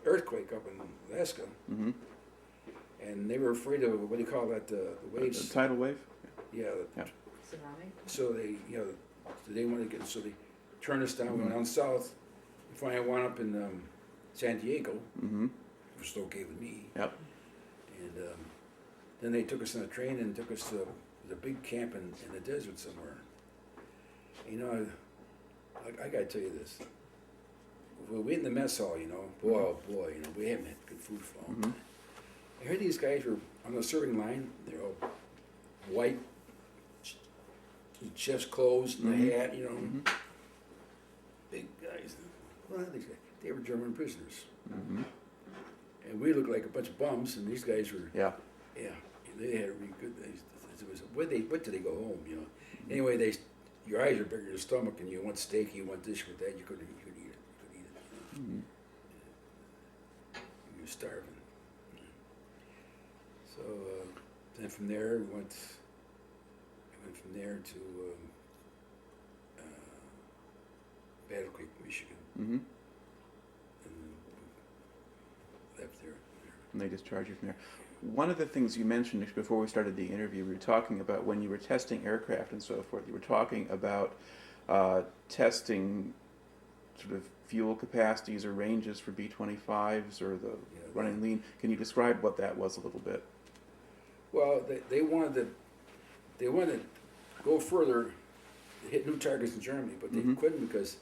earthquake up in Alaska,
Mm-hmm.
and they were afraid of what do you call that? The waves.
Tidal wave?
Yeah.
Yeah.
Tsunami?
So they, so they wanted to get. So they turned us down. We went down south. We finally wound up in San Diego,
Mm-hmm.
which was okay with me.
Yep.
And then they took us on a train and took us to the big camp in the desert somewhere. You know, I gotta tell you this. Well, we in the mess hall, boy, oh boy, we haven't had good food for a long
Mm-hmm.
time. I heard these guys were on the serving line. They're all white, chef's clothes and
Mhm.
the hat,
Mm-hmm.
big guys. Well, they were German prisoners,
Mm-hmm.
and we looked like a bunch of bums. And these guys were,
Yeah.
yeah, they had a really good. It was what did they go home? Anyway, your eyes are bigger than your stomach, and you want steak, you want this, you want that. You could eat it.
Mm-hmm.
You were starving. So then from there we went from there to Battle Creek, Michigan,
Mm-hmm.
and left there.
And they discharge you from there. One of the things you mentioned before we started the interview, we were talking about when you were testing aircraft and so forth, you were talking about testing sort of fuel capacities or ranges for B-25s or the running lean. Can you describe what that was a little bit?
Well, they wanted to go further, to hit new targets in Germany, but they
Mhm.
couldn't because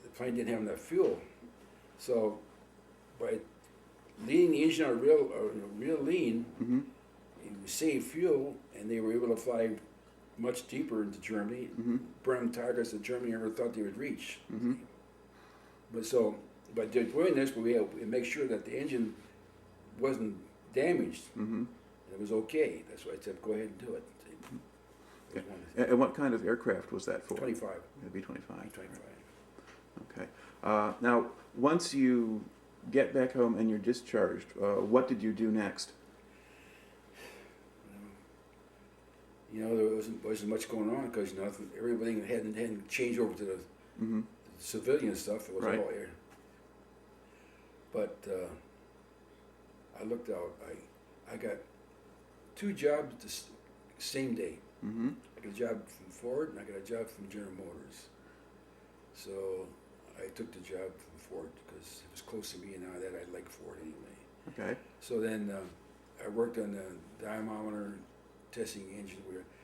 the plane didn't have enough fuel. So by leaning the engine out real lean,
Mm-hmm.
you saved fuel, and they were able to fly much deeper into Germany,
Mm-hmm.
burn targets that Germany never thought they would reach.
Mm-hmm.
But they're doing this, but we make sure that the engine wasn't damaged.
Mm-hmm.
It was okay. That's why I said, go ahead and do it.
Yeah. And what kind of aircraft was that for?
25.
The B-25.
25.
Okay. Now, once you get back home and you're discharged, what did you do next?
There wasn't much going on because everybody hadn't changed over to the
Mm-hmm.
civilian stuff. It was
Right.
all air. But I looked out. I got 2 jobs the same day.
Mm-hmm.
I got a job from Ford and I got a job from General Motors. So I took the job from Ford because it was close to me, and now that I like Ford anyway.
Okay.
So then I worked on the dynamometer testing engine.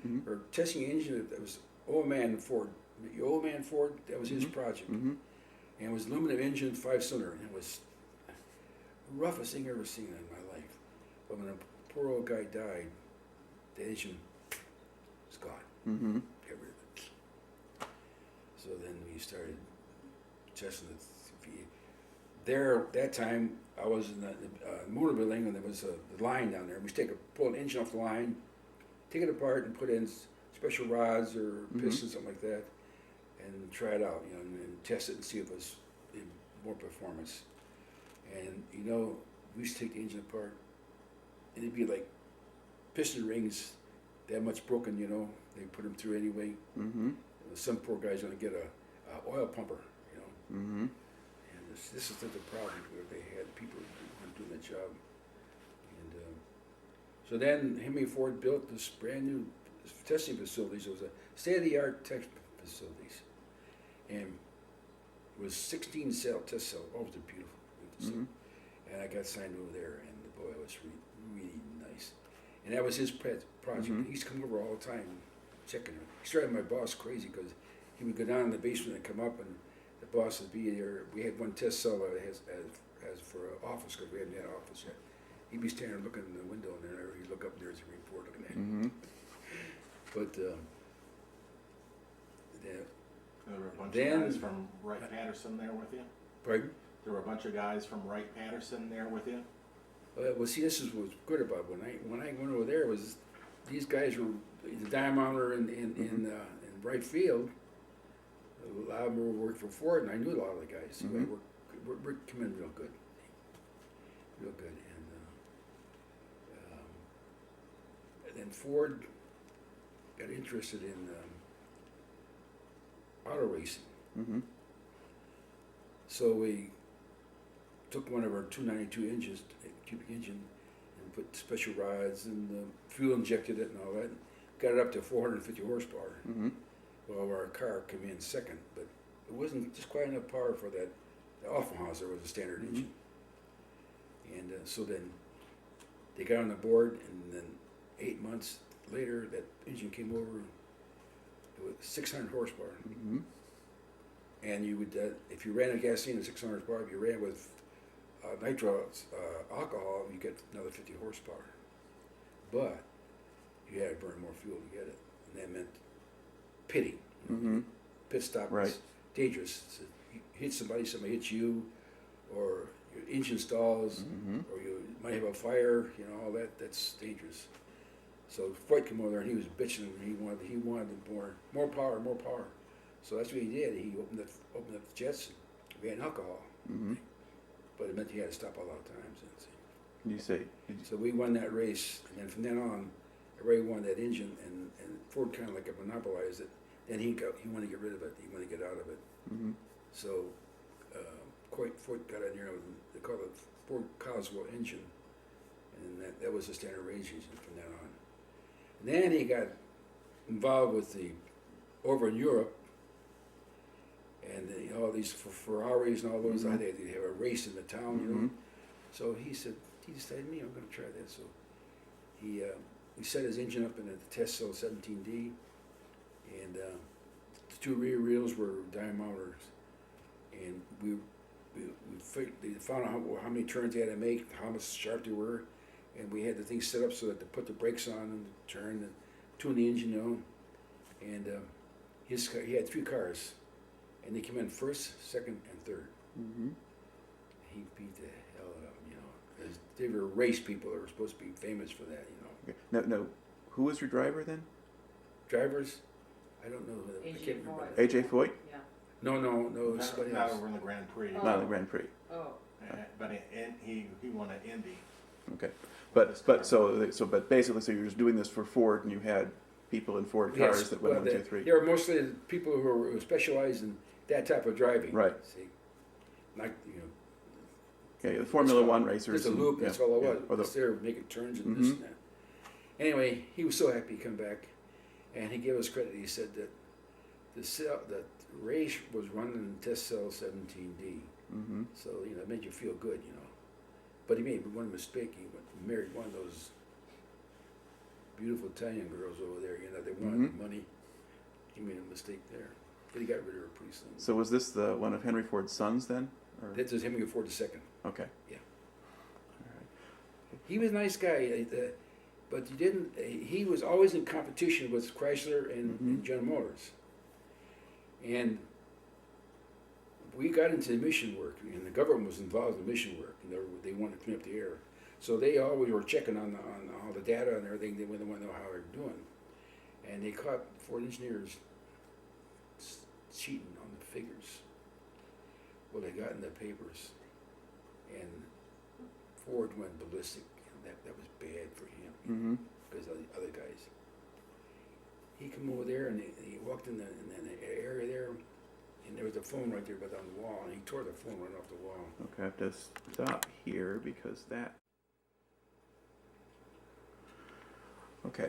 Mm-hmm.
Or testing engine, that was old man Ford. The old man Ford, that was his project.
Mm-hmm.
And it was aluminum engine, 5-cylinder. And it was the roughest thing I've ever seen in my life. But when a poor old guy died, the engine was gone.
Mm-hmm.
Get rid of it. So then we started testing it. There, that time, I was in the motor building, and there was a line down there. We pull an engine off the line, take it apart, and put in special rods or pistons, something like that, and try it out, and test it and see if it was in more performance. And we used to take the engine apart, and it'd be like piston rings, that much broken, they put them through anyway.
Mm-hmm.
Some poor guy's gonna get a oil pumper,
Mm-hmm.
and this is the problem where they had people doing that job. And so then Henry Ford built this brand new testing facilities. It was a state-of-the-art test facilities, and it was 16 test cells. Oh, it was beautiful.
Mm-hmm.
And I got signed over there, and boy, it was really nice. And that was his project.
Mhm.
He used to come over all the time, checking it. He started my boss crazy because he would go down in the basement and come up, and the boss would be there. We had one test cell as for an office because we hadn't had an office yet. He'd be standing looking in the window, and then he'd look up there as a report looking at him.
Mm-hmm.
But
There were a bunch
Then-
of guys from Wright Patterson there with you?
pardon?
There were a bunch of guys from Wright Patterson there with you?
Well, see, this is what's good about when I went over there was these guys were the diamounter in Wright Field. A lot of them worked for Ford, and I knew a lot of the guys.
Mhm.
Worked come in real good, and then Ford got interested in auto racing.
Mm-hmm.
So we took one of our 292 engines, cubic engine, and put special rods and fuel injected it and all that. Got it up to 450 horsepower.
Mm-hmm.
Well, our car came in second, but it wasn't just quite enough power for that. The Offenhauser was a standard
Mhm.
engine. And so then they got on the board, and then 8 months later, that engine came over. It was 600 horsepower.
Mm-hmm.
And you would, if you ran a gasoline at 600 horsepower, if you ran with nitro alcohol, you get another 50 horsepower. But you had to burn more fuel to get it, and that meant pitting.
Mm-hmm.
Pit stop
Right.
was dangerous. So you hit somebody hits you, or your engine stalls,
Mm-hmm.
or you might have a fire. You know, all that. That's dangerous. So Floyd came over there and he was bitching. And he wanted more power, more power. So that's what he did. He opened up the jets, ran alcohol,
Mm-hmm.
but it meant he had to stop a lot of times.
You say,
So we won that race, and then from then on, everybody wanted that engine, and Ford kind of like monopolized it. Then he wanted to get rid of it. He wanted to get out of it.
mm-hmm.
So Ford got in there with, they called it Ford Coswell engine, and that was the standard range engine from then on. And then he got involved with over in Europe, and all these Ferraris and all those.
Mhm.
They have a race in the town, you know.
Mhm.
So he decided, I'm going to try that. So he set his engine up in a test cell 17D, and the two rear wheels were diameters, and they found out how many turns they had to make, how much sharp they were, and we had the thing set up so that to put the brakes on and turn and tune the engine, you know. And he had 3 cars, and they came in first, second, and third.
Mm-hmm.
He beat the hell out of them, you know. 'Cause they were race people that were supposed to be famous for that, you know.
Okay. No. Who was your driver then?
Drivers, I don't know. I can't remember.
AJ Foyt?
Yeah.
No, it was somebody
Not
else.
over in the Grand Prix.
Oh.
Not in the Grand Prix.
Oh,
But he won an Indy.
Okay. But basically, so you're just doing this for Ford, and you had people in Ford cars
Yes,
that went
well,
1, 2, 3.
They were mostly people who were specialized in that type of driving.
Right.
See, like, you know.
Okay, the Formula
Just a-
One racers.
Just a
and-
loop, that's
yeah,
all it
yeah.
was.
Or the-
Just there making turns and this
Mhm.
and that. Anyway, he was so happy to come back, and he gave us credit. He said that the race was running in test cell 17D,
Mhm.
so you know it made you feel good, you know. But he made one mistake. He married one of those beautiful Italian girls over there. You know, they wanted
Mhm.
the money. He made a mistake there, but he got rid of her pretty soon.
So was this the one of Henry Ford's sons then? Or?
That was Henry Ford II.
Okay.
Yeah.
All right.
He was a nice guy, but he didn't. He was always in competition with Chrysler and
Mhm.
General Motors. And we got into mission work, and the government was involved in mission work, and they wanted to clean up the air. So they always were checking on all the data and everything. They wanted to know how we were doing, and they caught Ford engineers cheating on the figures. Well, they got in the papers, and Ford went ballistic, and that was bad for him
Mm-hmm.
because of the other guys. He come over there and he walked in the area there, and there was a phone right there by on the wall, and he tore the phone right off the wall.
Okay, I have to stop here because that. Okay.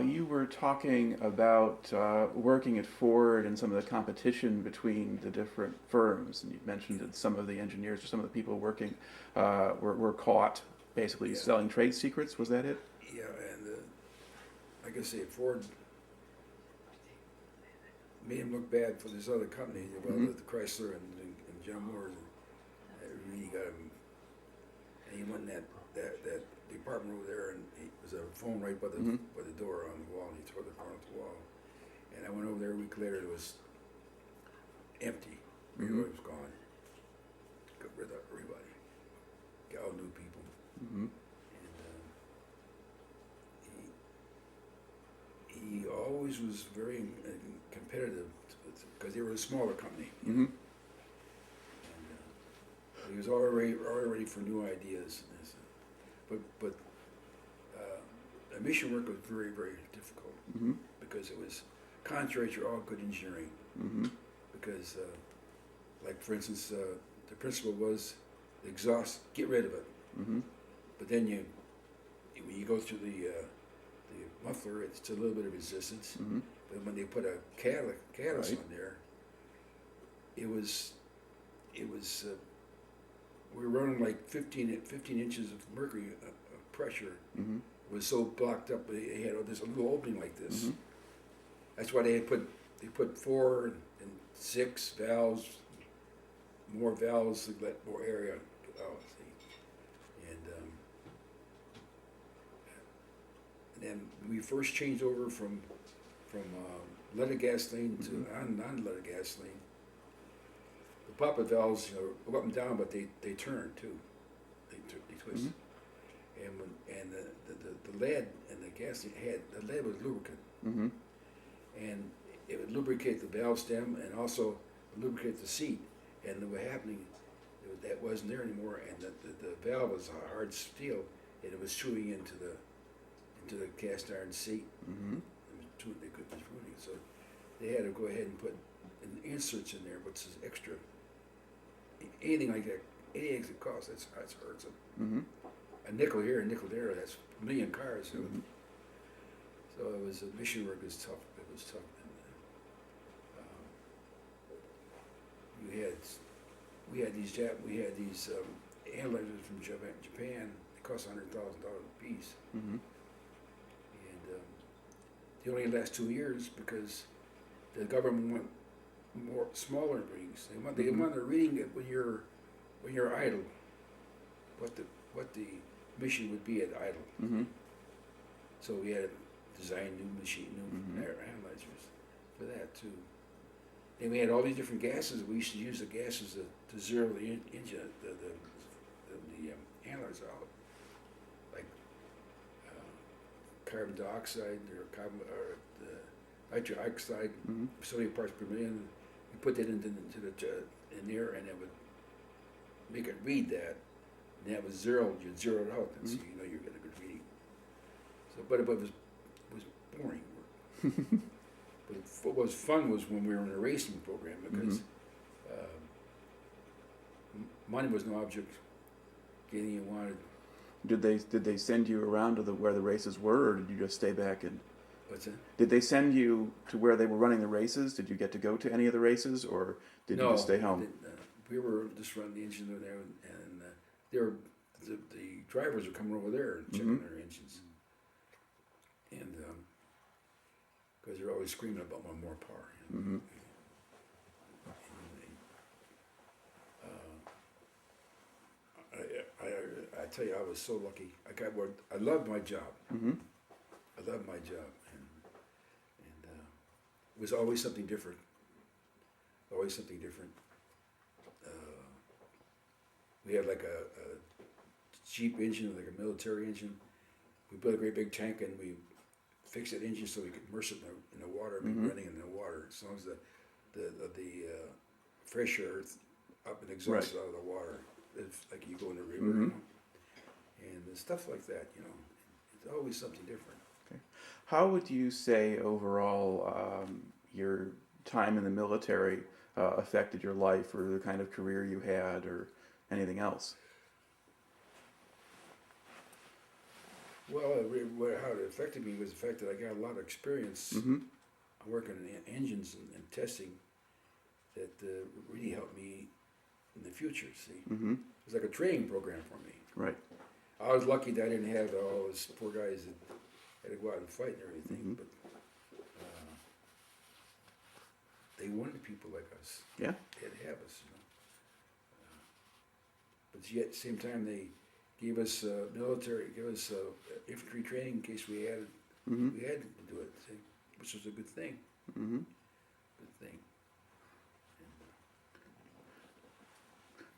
You were talking about working at Ford and some of the competition between the different firms, and you mentioned that some of the engineers or some of the people working were caught basically
Yeah.
selling trade secrets. Was that it?
Yeah, and like I say, Ford made him look bad for this other company,
Mhm.
the Chrysler and General Motors. That really got him. And he went in that department over there, and there was a phone right by the
Mhm.
door on the wall, and he tore the phone off the wall. And I went over there a week later, it was empty.
Mhm.
Everybody was gone. Got rid of everybody. Got all new people.
Mm-hmm.
And he always was very competitive because they were a smaller company. You know?
Mm-hmm.
And he was already ready for new ideas. And this. But mission work was very, very difficult
Mm-hmm.
because it was contrary to all good engineering.
Mm-hmm.
Because, like for instance, the principle was the exhaust, get rid of it.
Mm-hmm.
But then when you go through the muffler, it's a little bit of resistance.
Mm-hmm.
But when they put a catalyst
Right.
on there, it was we were running like 15 inches of mercury pressure.
Mm-hmm.
It was so blocked up. They had this little opening like this.
Mm-hmm.
That's why they put 4 and 6 valves, more valves to let more area out. See, and then we first changed over from leaded gasoline to non-leaded gasoline. The poppet valves, go up and down, but they turn too. They twist.
Mhm.
And the lead and the gasoline the lead was lubricant,
Mm-hmm.
and it would lubricate the valve stem and also lubricate the seat. And what happening, that wasn't there anymore, and the valve was hard steel, and it was chewing into the cast iron seat.
Mm-hmm.
They couldn't ruin it, so they had to go ahead and put inserts in there, which is extra. Anything like that, any extra cost, that's hurts them.
Mm-hmm.
A nickel here, a nickel there, that's a million cars.
Mhm.
So it was, mission work was tough. It was tough. And, we had these analyzers from Japan. They cost $100,000 a piece,
Mm-hmm.
and they only last 2 years because the government want more smaller readings. They
Mhm.
want a reading that when you're idle, what the mission would be at idle.
Mm-hmm.
So we had to design new
Mhm.
analyzers for that too. And we had all these different gases. We used to use the gases to zero the engine, the analyzer out, like carbon dioxide or the nitric oxide,
Mm-hmm.
so many parts per million. You put that into in there, and it would make it read that. And that was zero. You'd zero it out, and so you know you're getting a good reading. So, but it was boring work. But what was fun was when we were in a racing program because money was no object. Getting you wanted.
Did they send you around to where the races were, or did you just stay back and?
What's that?
Did they send you to where they were running the races? Did you get to go to any of the races, or did you just stay home?
We were just running the engine over there, and they were the drivers were coming over there and checking their engines, and because they're always screaming about one more power.
Mm-hmm.
I tell you, I was so lucky. I loved my job.
Mm-hmm.
I loved my job, and it was always something different. Always something different. We had like a cheap engine, like a military engine. We built a great big tank, and we fixed that engine so we could immerse it in the water, and be running in the water. As long as the fresh air up and exhaust out of the water, it's like you go in the river, and stuff like that. It's always something different.
Okay. How would you say overall your time in the military affected your life, or the kind of career you had, or anything else?
Well, how it affected me was the fact that I got a lot of experience
Mm-hmm.
working in engines and testing that really helped me in the future. See,
Mm-hmm.
it was like a training program for me.
Right.
I was lucky that I didn't have all those poor guys that had to go out and fight and everything, but they wanted people like us.
Yeah.
They had to have us, but yet at the same time they gave us infantry training in case we had
Mm-hmm.
to do it, see, which was a good thing.
Mm-hmm.
Good thing.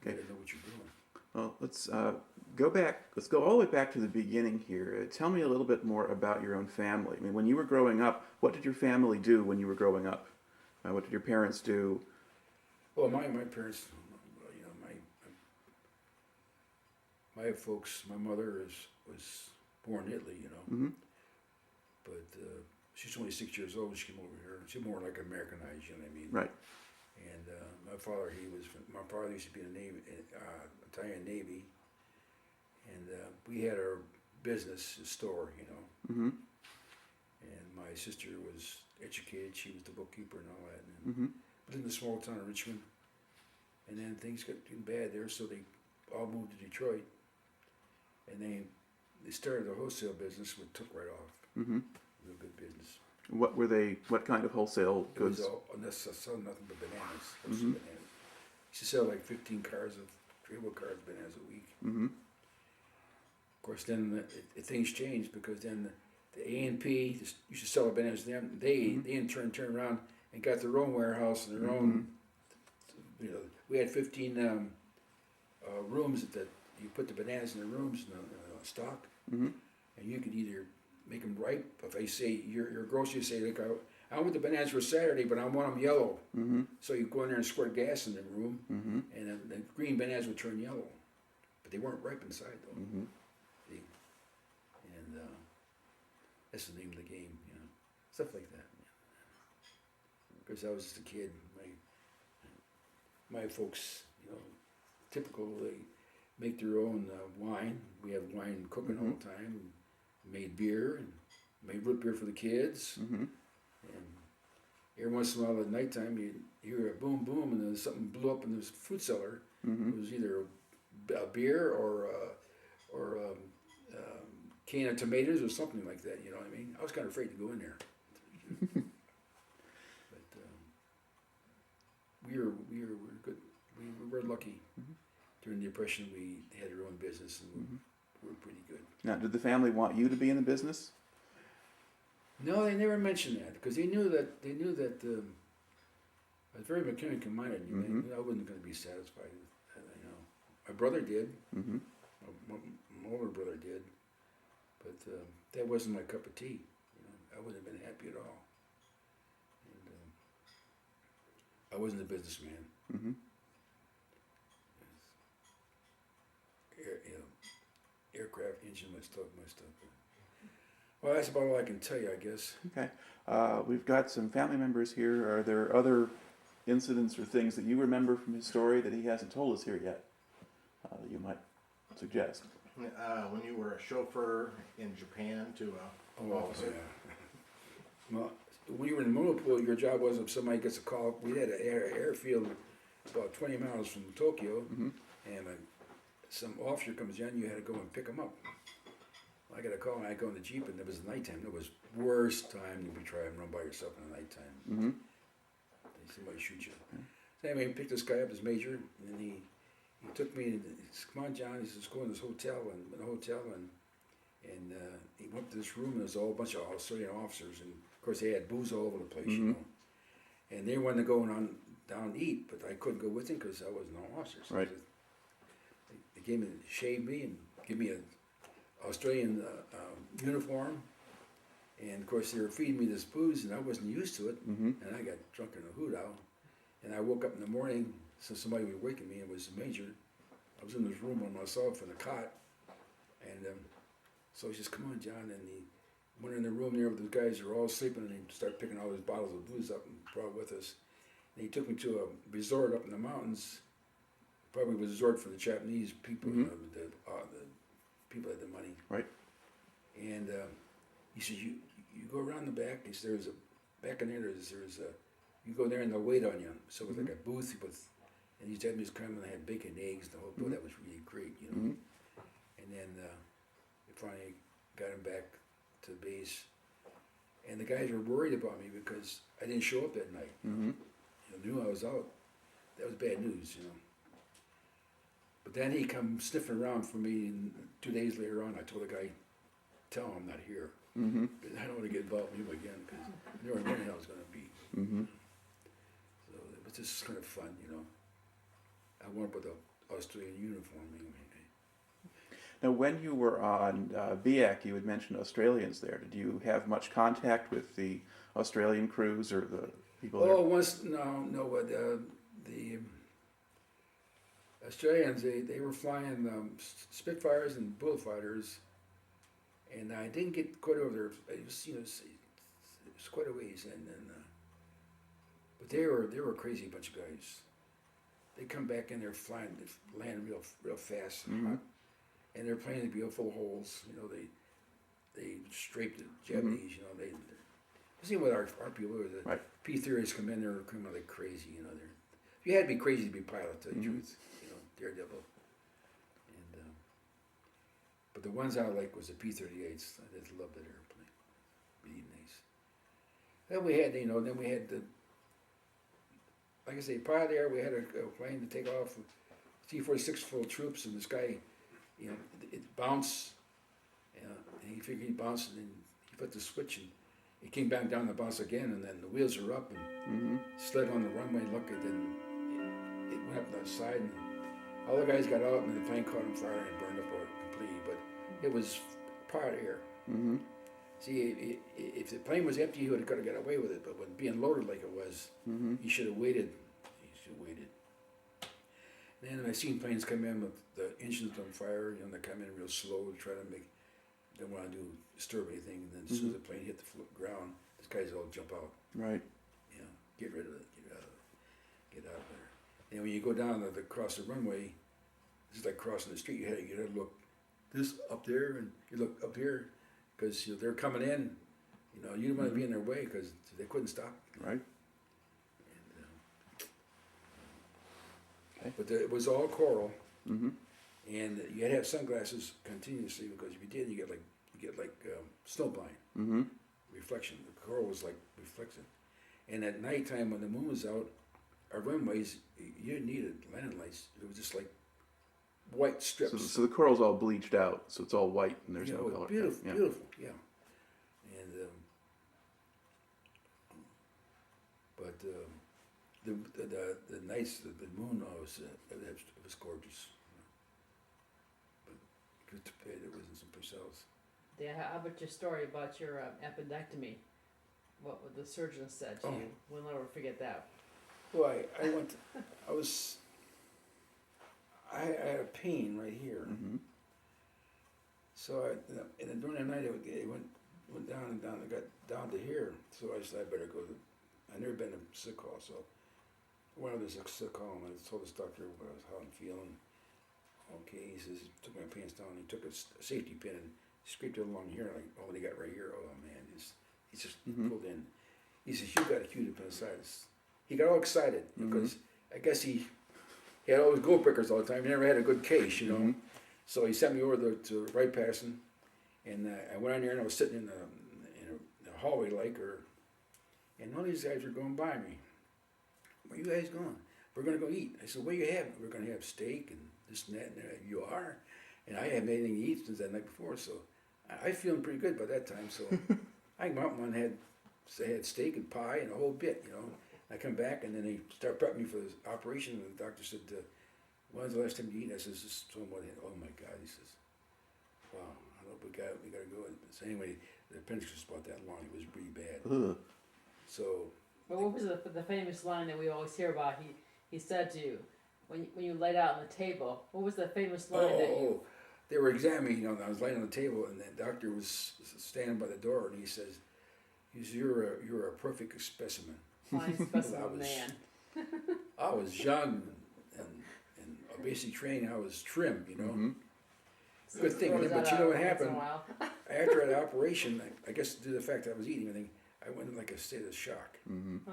Okay.
You gotta know what you're doing.
Well, let's go back. Let's go all the way back to the beginning here. Tell me a little bit more about your own family. I mean, when you were growing up, what did your family do when you were growing up? What did your parents do?
Well, my parents, you know, my folks, my mother was born in Italy, you know,
Mm-hmm.
but she's only 6 years old when she came over here. She's more like Americanized, you know what I mean?
Right.
And my father, my father used to be in the Navy, Italian Navy, and we had our business, a store, you know.
Mm-hmm.
And my sister was educated; she was the bookkeeper and all that. And
Mm-hmm.
lived in the small town of Richmond, and then things got getting bad there, so they all moved to Detroit, and they started a wholesale business, which took right off.
Mm-hmm.
Real good business.
What were they? What kind of wholesale
It was
goods?
all, unless I sold nothing but bananas.
Mhm.
Bananas. Used to sell like 15 cars of three-wheel cars of bananas a week.
Mm-hmm.
Of course, then things changed because then the A&P used to sell the bananas to them. They in turn turned around and got their own warehouse and their own. You know, we had 15 rooms that you put the bananas in the rooms in the stock,
Mm-hmm.
and you could either make them ripe. If I say your grocery say like I want the bananas for Saturday, but I want them yellow.
Mm-hmm.
So you go in there and squirt gas in the room,
Mm-hmm.
and then the green bananas would turn yellow, but they weren't ripe inside though.
Mm-hmm.
See? And that's the name of the game, you know, stuff like that. Because I was just a kid, my folks, you know, typical. They make their own wine. We have wine cooking all the time. Made beer and made root beer for the kids.
Mm-hmm.
And every once in a while at nighttime, you hear a boom, boom, and then something blew up in this fruit cellar.
Mm-hmm.
It was either a beer or can of tomatoes or something like that. You know what I mean? I was kind of afraid to go in there. But we were good. We were lucky. During the Depression, we had our own business and we were pretty good.
Now, did the family want you to be in the business?
No, they never mentioned that because they knew that I was very mechanically minded. You know,
Mhm.
they knew I wasn't going to be satisfied with that. You know, my brother did.
Mm-hmm.
My older brother did, but that wasn't my cup of tea. You know, I wouldn't have been happy at all. And I wasn't a businessman.
Mm-hmm.
Aircraft engine, my stuff. Well, that's about all I can tell you, I guess.
Okay. We've got some family members here. Are there other incidents or things that you remember from his story that he hasn't told us here yet that you might suggest?
When you were a chauffeur in Japan to a officer.
Yeah. Well, when you were in the motor pool, your job was if somebody gets a call. We had an airfield about 20 miles from Tokyo,
Mm-hmm.
and some officer comes in, you had to go and pick him up. I got a call, and I go in the Jeep, and it was nighttime. It was worst time to be trying to run by yourself in the nighttime.
Mm-hmm.
Somebody shoot you. So anyway, he picked this guy up, this major, and then he took me, and he said, "Come on, John," he says, "go in this hotel," and in the hotel, and he went to this room, and there was a whole bunch of Australian officers, and of course they had booze all over the place, you know. And they wanted to go down and eat, but I couldn't go with them because I wasn't an officer. So
Right.
They gave me, shaved me, and give me an Australian uniform, and of course they were feeding me this booze, and I wasn't used to it,
Mm-hmm.
and I got drunk in a hoot owl, and I woke up in the morning, so somebody was waking me, it was the major. I was in this room by myself in a cot, and so he says, "Come on, John," and he went in the room there with the guys who were all sleeping, and he started picking all these bottles of booze up and brought with us. And he took me to a resort up in the mountains, probably was a resort for the Japanese people, you know, the people that had the money.
Right.
And he says, you go around the back. He says, there's a back in there. There's a you go there and they'll wait on you. So it was like a booth with, and these Japanese come and they had bacon, eggs, the whole. That was really great, you know. And then they finally got him back to the base, and the guys were worried about me because I didn't show up that night.
Mm-hmm.
You know, knew I was out. That was bad news, you know. But then he come sniffing around for me, and 2 days later on, I told the guy, tell them I'm not here.
Mm-hmm.
But I don't want to get involved with him again because I never knew how I was going to be.
Mm-hmm.
So it was just kind of fun, you know. I went with the Australian uniform. I mean,
Now, when you were on Biak, you had mentioned Australians there. Did you have much contact with the Australian crews or the people there?
oh, once no, but the Australians they were flying Spitfires and Bullfighters, and I didn't get quite over there. It was it was quite a ways, and then but they were a crazy bunch of guys. They come back in there flying, they land real fast and hot, and their planes would be full of holes. You know, they scraped the Japanese. You know, they see what our people were. The
Right.
P-30s come in there, come out like crazy. You know, you had to be crazy to be a pilot. To tell the truth, you know, daredevil. And but the ones I liked was the P-38s. I just loved that airplane. Really nice. Then we had, then we had the, like I say, pilot air. We had a plane to take off, T-46 full of troops, and this guy, it bounced. And he figured he bounced, and then he put the switch, and he came back down the bounce again, and then the wheels were up and slid on the runway. Look, and then it went up the side, and all the guys got out, and the plane caught on fire and burned up completely. But it was pilot air.
Mm-hmm.
See, if the plane was empty, he would have got away with it. But when being loaded like it was, he should have waited. He should have waited. And then I seen planes come in with the engines on fire. They come in real slow to try to don't want to disturb anything. And then as soon as the plane hit the ground, these guys all jump out.
Right.
Get rid of it. Get out of there. And when you go down across the runway, it's like crossing the street. You had to look this up there, and you look up here. Because they're coming in, you don't want to be in their way because they couldn't stop.
Right.
And,
Okay.
but it was all coral,
Mm-hmm.
and you had to have sunglasses continuously because if you did, you get like snowblind
Mm-hmm.
reflection. The coral was like reflecting, and at nighttime when the moon was out, our runways you didn't need landing lights. It was just like white strips.
So the coral's all bleached out, so it's all white and there's
You
no
know,
color.
beautiful,
Yeah.
beautiful, yeah. And but the nights, the moon was it was gorgeous. But good to pay. There wasn't someplace else.
Yeah, how about your story about your appendectomy? What the surgeon said to you? We'll never forget that.
Well, I went. I had a pain right here.
Mm-hmm.
So and then during the night it went down and down. It got down to here. So I said I better go to. I never been to sick hall, so I went to the sick hall and I told this doctor how I'm feeling. Okay, he says he took my pants down. He took a safety pin and scraped it along here. Like, oh, they got right here. Oh man, he just pulled in. He says you got acute appendicitis. He got all excited because I guess he had all those gold pickers all the time. He never had a good case, So he sent me over to Wright Passing, and I went in there and I was sitting in a hallway and all these guys were going by me. Where you guys going? We're going to go eat. I said, what are you having? We're going to have steak and this and that. And you are? And I haven't had anything to eat since that night before, so I feeling pretty good by that time. So I went out and had steak and pie and a whole bit, I come back and then they start prepping me for this operation. And the doctor said, when's the last time you eat? I says, just someone. Oh my God. He says, wow, I hope we got to go. So anyway, the appendix was about that long. It was pretty bad.
Ugh.
So.
But what was the famous line that we always hear about? He said to you when you laid out on the table. What was the famous line that you?
They were examining. I was laying on the table, and the doctor was standing by the door, and he says, "You're a perfect specimen."
Fine specimen man.
I was young and basically trained. I was trim, Good thing.
Throws
But
that
you know
out
what
once in a
happened?
while.
After the operation, I guess due to the fact that I was eating everything, I went in like a state of shock.
Oh,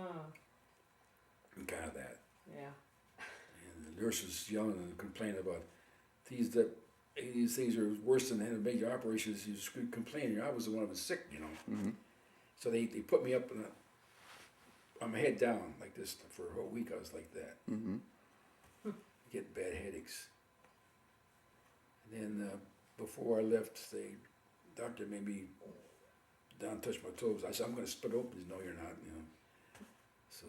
And kind of that.
yeah.
And the nurse was yelling and complaining about these things are worse than having major operations. He was complaining. I was the one who was sick,
Mm-hmm.
So they put me up on my head down like this for a whole week. I was like that, getting bad headaches. And then before I left, doctor made me down touch my toes. I said, I'm going to split open. He said, no, you're not, you know. So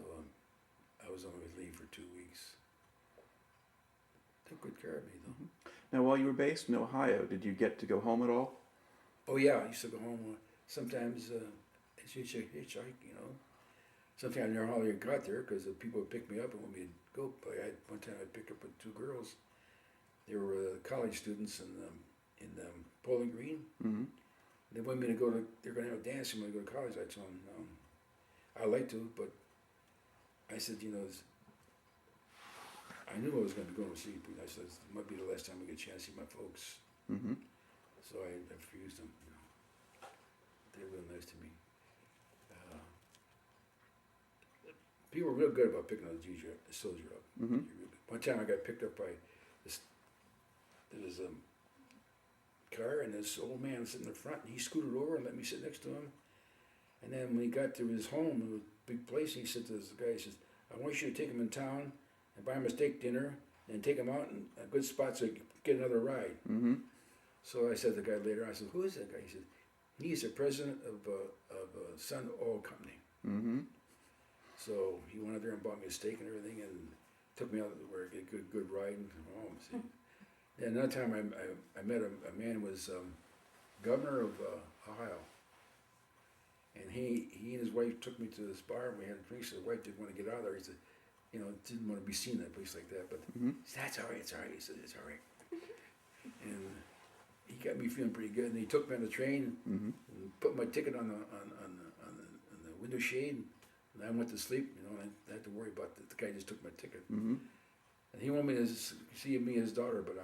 I was on leave for 2 weeks. Took good care of me, though.
Now, while you were based in Ohio, did you get to go home at all?
Oh, yeah, I used to go home. Sometimes it's hitchhike, you know. Sometimes I never hardly got there because the people would pick me up and want me to go. But one time I picked up with 2 girls. They were college students in Bowling Green.
Mm-hmm.
They wanted me to go to, they're going to have a dance when I go to college. I told them, I'd like to, but I said, you know, I knew I was going to go and see, but I said, it might be the last time I get a chance to see my folks.
Mm-hmm.
So I refused them, you know. They were real nice to me. People were real good about picking up the soldier up.
Mm-hmm.
One time I got picked up by this, there was a car and this old man sitting in the front, and he scooted over and let me sit next to him. And then when he got to his home, it was a big place, he said to this guy, he says, I want you to take him in town and buy him a steak dinner and take him out in a good spot so he can get another ride.
Mm-hmm.
So I said to the guy later, I said, who is that guy? He said, he's the president of Sun Oil Company.
Mm-hmm.
So he went out there and bought me a steak and everything and took me out where I get a good ride and come home. See? And another time I met a man who was governor of Ohio. And he and his wife took me to this bar and we had a drink. So the wife didn't want to get out of there. He said, you know, didn't want to be seen in a place like that. But
Mm-hmm.
he said, that's all right, it's all right. He said, it's all right. And he got me feeling pretty good. And he took me on the train
Mm-hmm.
and put my ticket on the window shade. And I went to sleep, you know, and I had to worry about the guy just took my ticket.
Mm-hmm.
And he wanted me to see me and his daughter, but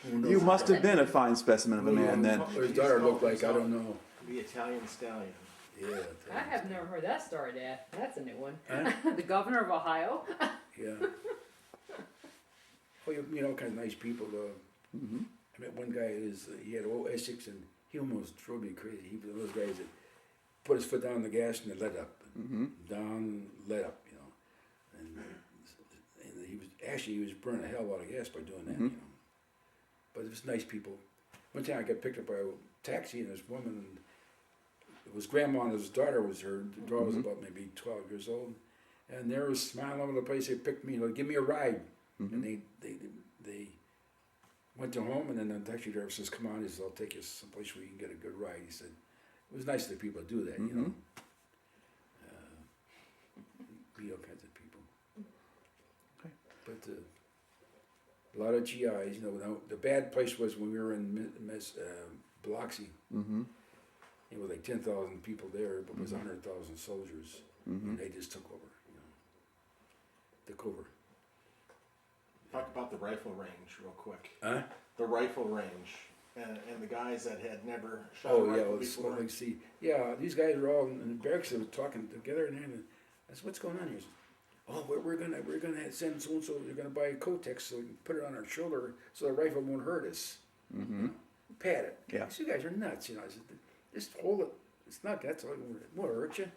who knows?
You must have been a fine specimen of a man then.
What his daughter looked like, I don't know.
The Italian stallion.
Yeah.
I have never heard that story, Dad. That's a new one.
Huh?
The governor of Ohio.
Yeah. Oh, you meet all kinds of nice people.
Mm-hmm.
I met one guy, he had old Essex, and he almost drove me crazy. He was one of those guys that put his foot down on the gas and it let up.
Mm-hmm.
Down, let up, you know. And he was burning a hell of a lot of gas by doing that,
Mm-hmm.
you know. But it was nice people. One time I got picked up by a taxi and this woman, and it was grandma and his daughter was her. The daughter was
Mm-hmm.
about maybe 12 years old. And they were smiling all over the place. They picked me, you know, give me a ride.
Mm-hmm.
And they went to home, and then the taxi driver says, come on, he says, I'll take you someplace where you can get a good ride. He said, it was nice that people do that, you know.
Mhm.
Meet all kinds of people.
Okay.
But a lot of GIs, you know. Now, the bad place was when we were in Biloxi.
Mm-hmm.
It was like 10,000 people there, but it was
Mhm.
100,000 soldiers,
Mm-hmm.
and they just took over, you know. Took over.
Talk about the rifle range real quick.
Huh?
The rifle range and the guys that had never shot a
Oh yeah,
rifle
well, it's
before.
like see, yeah, these guys were all in the barracks. They were talking together, and then I said, "What's going on here?" He said, "Oh, we're gonna send so and so. They're gonna buy a Kotex so we can put it on our shoulder so the rifle won't hurt us.
Mm-hmm.
Pat it."
Yeah.
I said, "You guys are nuts, you know." I said, "Just hold it. It's not that's all. It won't hurt you."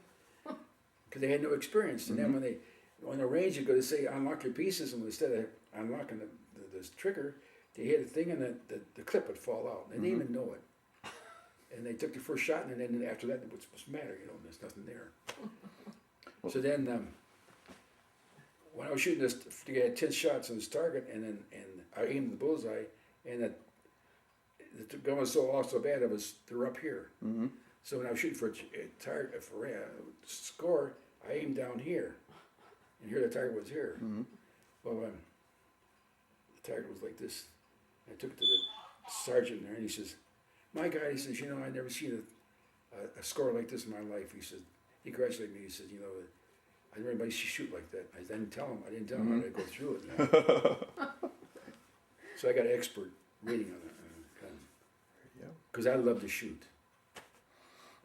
Because they had no experience. And then when they on the range, you go to say unlock your pieces, and instead of unlocking the trigger, they hit a thing, and the clip would fall out. They didn't even know it. And they took the first shot, and then after that, what's supposed to matter? You know, there's nothing there. So then, when I was shooting this, to get 10 shots on this target, and I aimed the bullseye, and the gun was so off so bad, they're up here.
Mm-hmm.
So when I was shooting for a target for a score, I aimed down here, and here the target was here.
Mm-hmm.
Well, the target was like this. I took it to the sergeant there, and he says, "My guy," he says, "you know, I never seen a score like this in my life." He said, he congratulated me. He said, "You know, I never anybody shoot like that." I didn't tell him how to go through it. You know? So I got an expert rating on it,
Yeah.
because I love to shoot.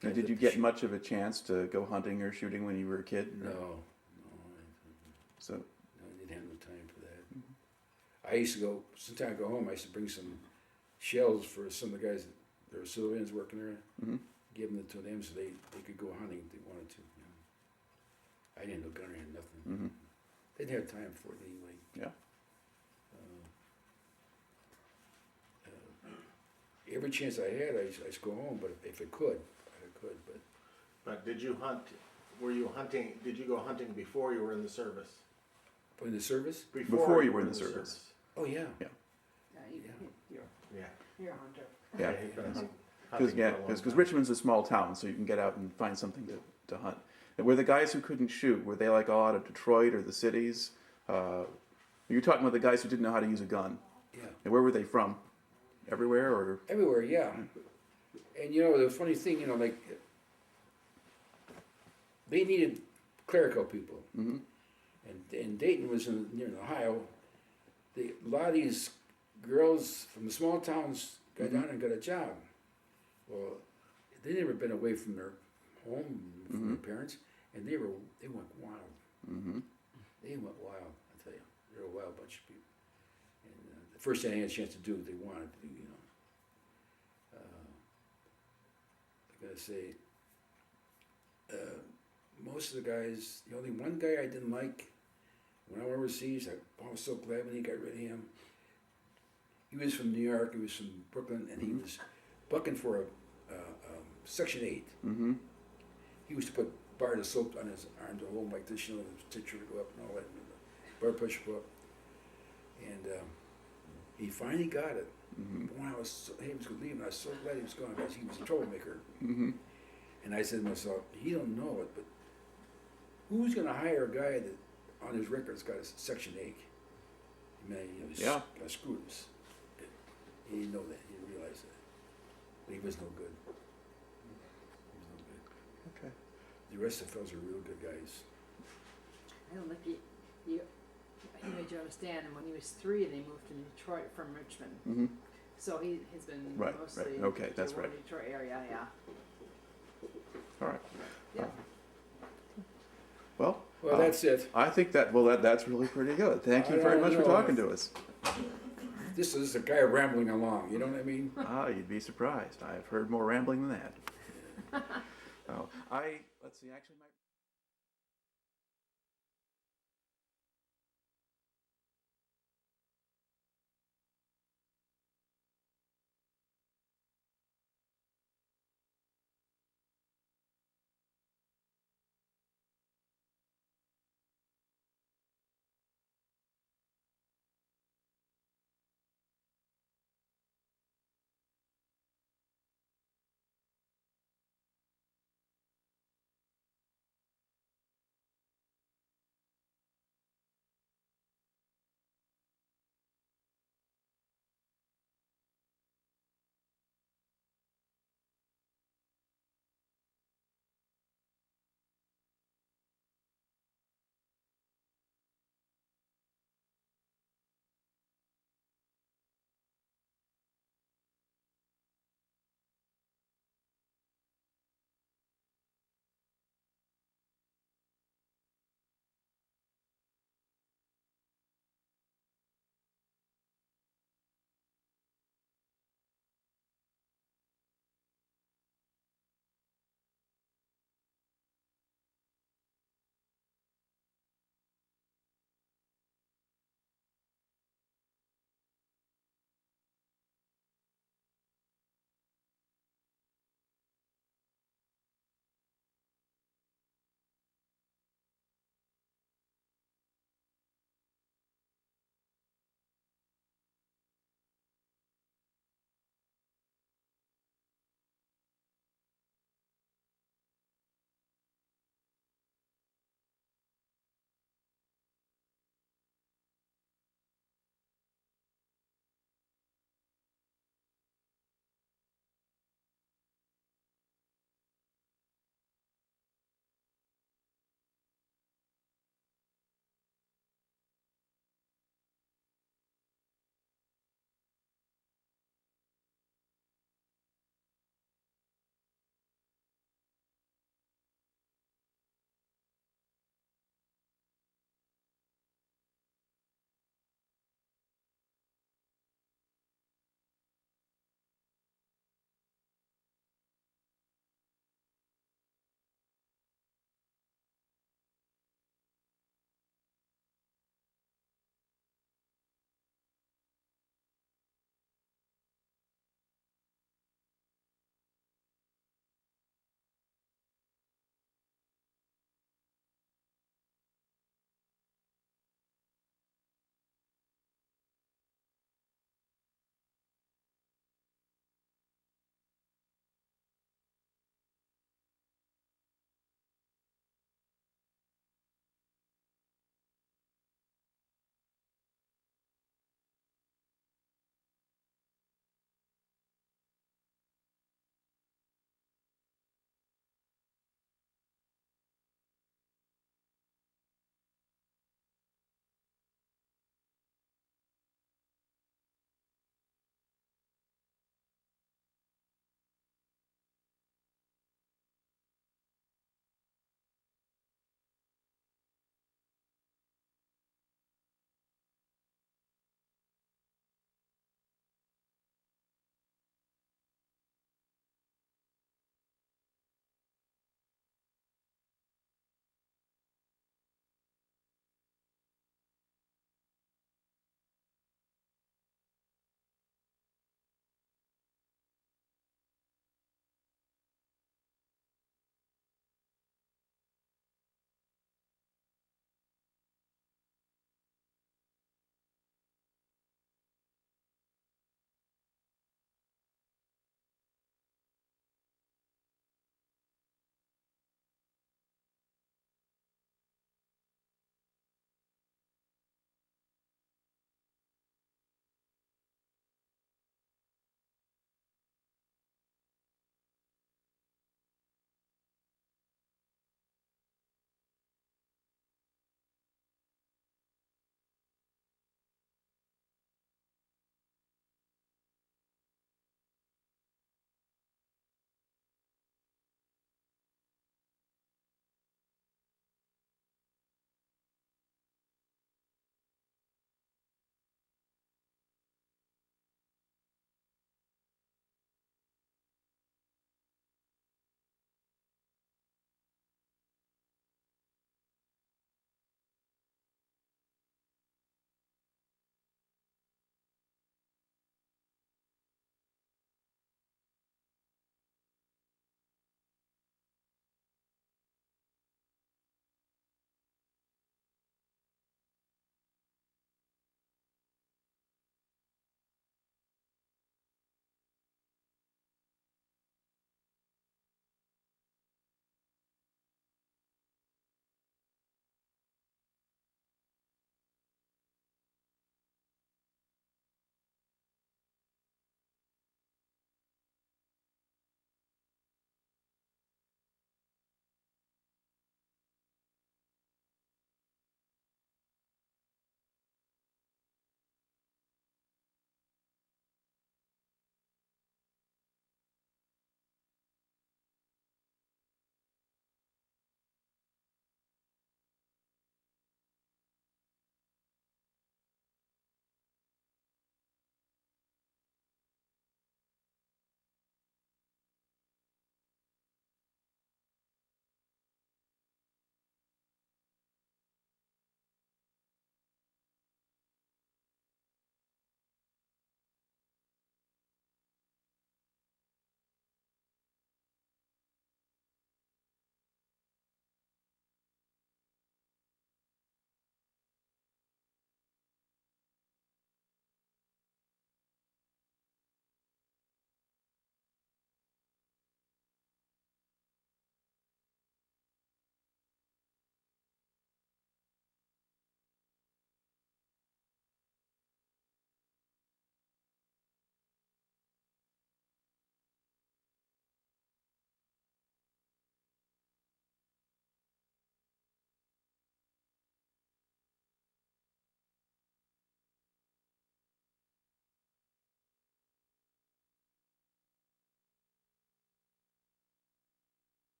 Now, did you get much of a chance to go hunting or shooting when you were a kid?
No,
So.
I didn't have no time for that. I used to go, sometimes I go home, I used to bring some shells for some of the guys that were civilians working there,
Mm-hmm.
give them to them so they could go hunting if they wanted to. You know. I didn't know gun, I had nothing.
Mm-hmm.
They didn't have time for it anyway.
Yeah.
every chance I had, I used to go home, but if I could, but
But did you hunt, were you hunting, did you go hunting before you were in the service?
in the service,
Before you were in the service.
oh, yeah.
Yeah,
Yeah.
you're a hunter.
Yeah.
You've been hunting
Because
for a long time.
Richmond's a small town, so you can get out and find something to hunt. And were the guys who couldn't shoot, were they like all out of Detroit or the cities? You're talking about the guys who didn't know how to use a gun.
Yeah.
And where were they from? Everywhere or?
Everywhere, yeah. And you know, the funny thing, you know, like, they needed clerical people.
Mm-hmm.
And Dayton was near Ohio. A lot of these girls from the small towns got down and got a job. Well, they never been away from their home, from their parents, and they went wild.
Mm-hmm.
They went wild, I tell you. They're a wild bunch of people. And the first thing I had a chance to do, they wanted to do, you know. I gotta say, most of the guys, the only one guy I didn't like when I went overseas, I was so glad when he got rid of him. He was from New York, he was from Brooklyn, and he was bucking for a Section 8.
Mm-hmm.
He used to put bars of soap on his arm to hold him like this, you know, his tissue would go up and all that, and the bar push would go up. And he finally got it.
Mm-hmm.
When he was going to leave, and I was so glad he was gone because he was a troublemaker.
Mm-hmm.
And I said to myself, he don't know it, but who's going to hire a guy that on his record's got a Section 8? Man, you know, he's
Yeah.
got screws. He didn't know that. He didn't realize that. But he was no good. He was no good.
Okay.
The rest of the fellas are real good guys.
I don't think he made you understand, and when he was 3, they moved to Detroit from Richmond.
Mm-hmm.
So he's been
Right,
mostly
right. Okay, that's
the
right.
Detroit area, yeah.
All right.
Yeah.
Well,
Well, that's it.
I think that's really pretty good. Thank you
I
very
don't
much for
know
talking
if-
to us.
This is a guy rambling along, you know what I mean?
You'd be surprised. I've heard more rambling than that. Let's see, actually, my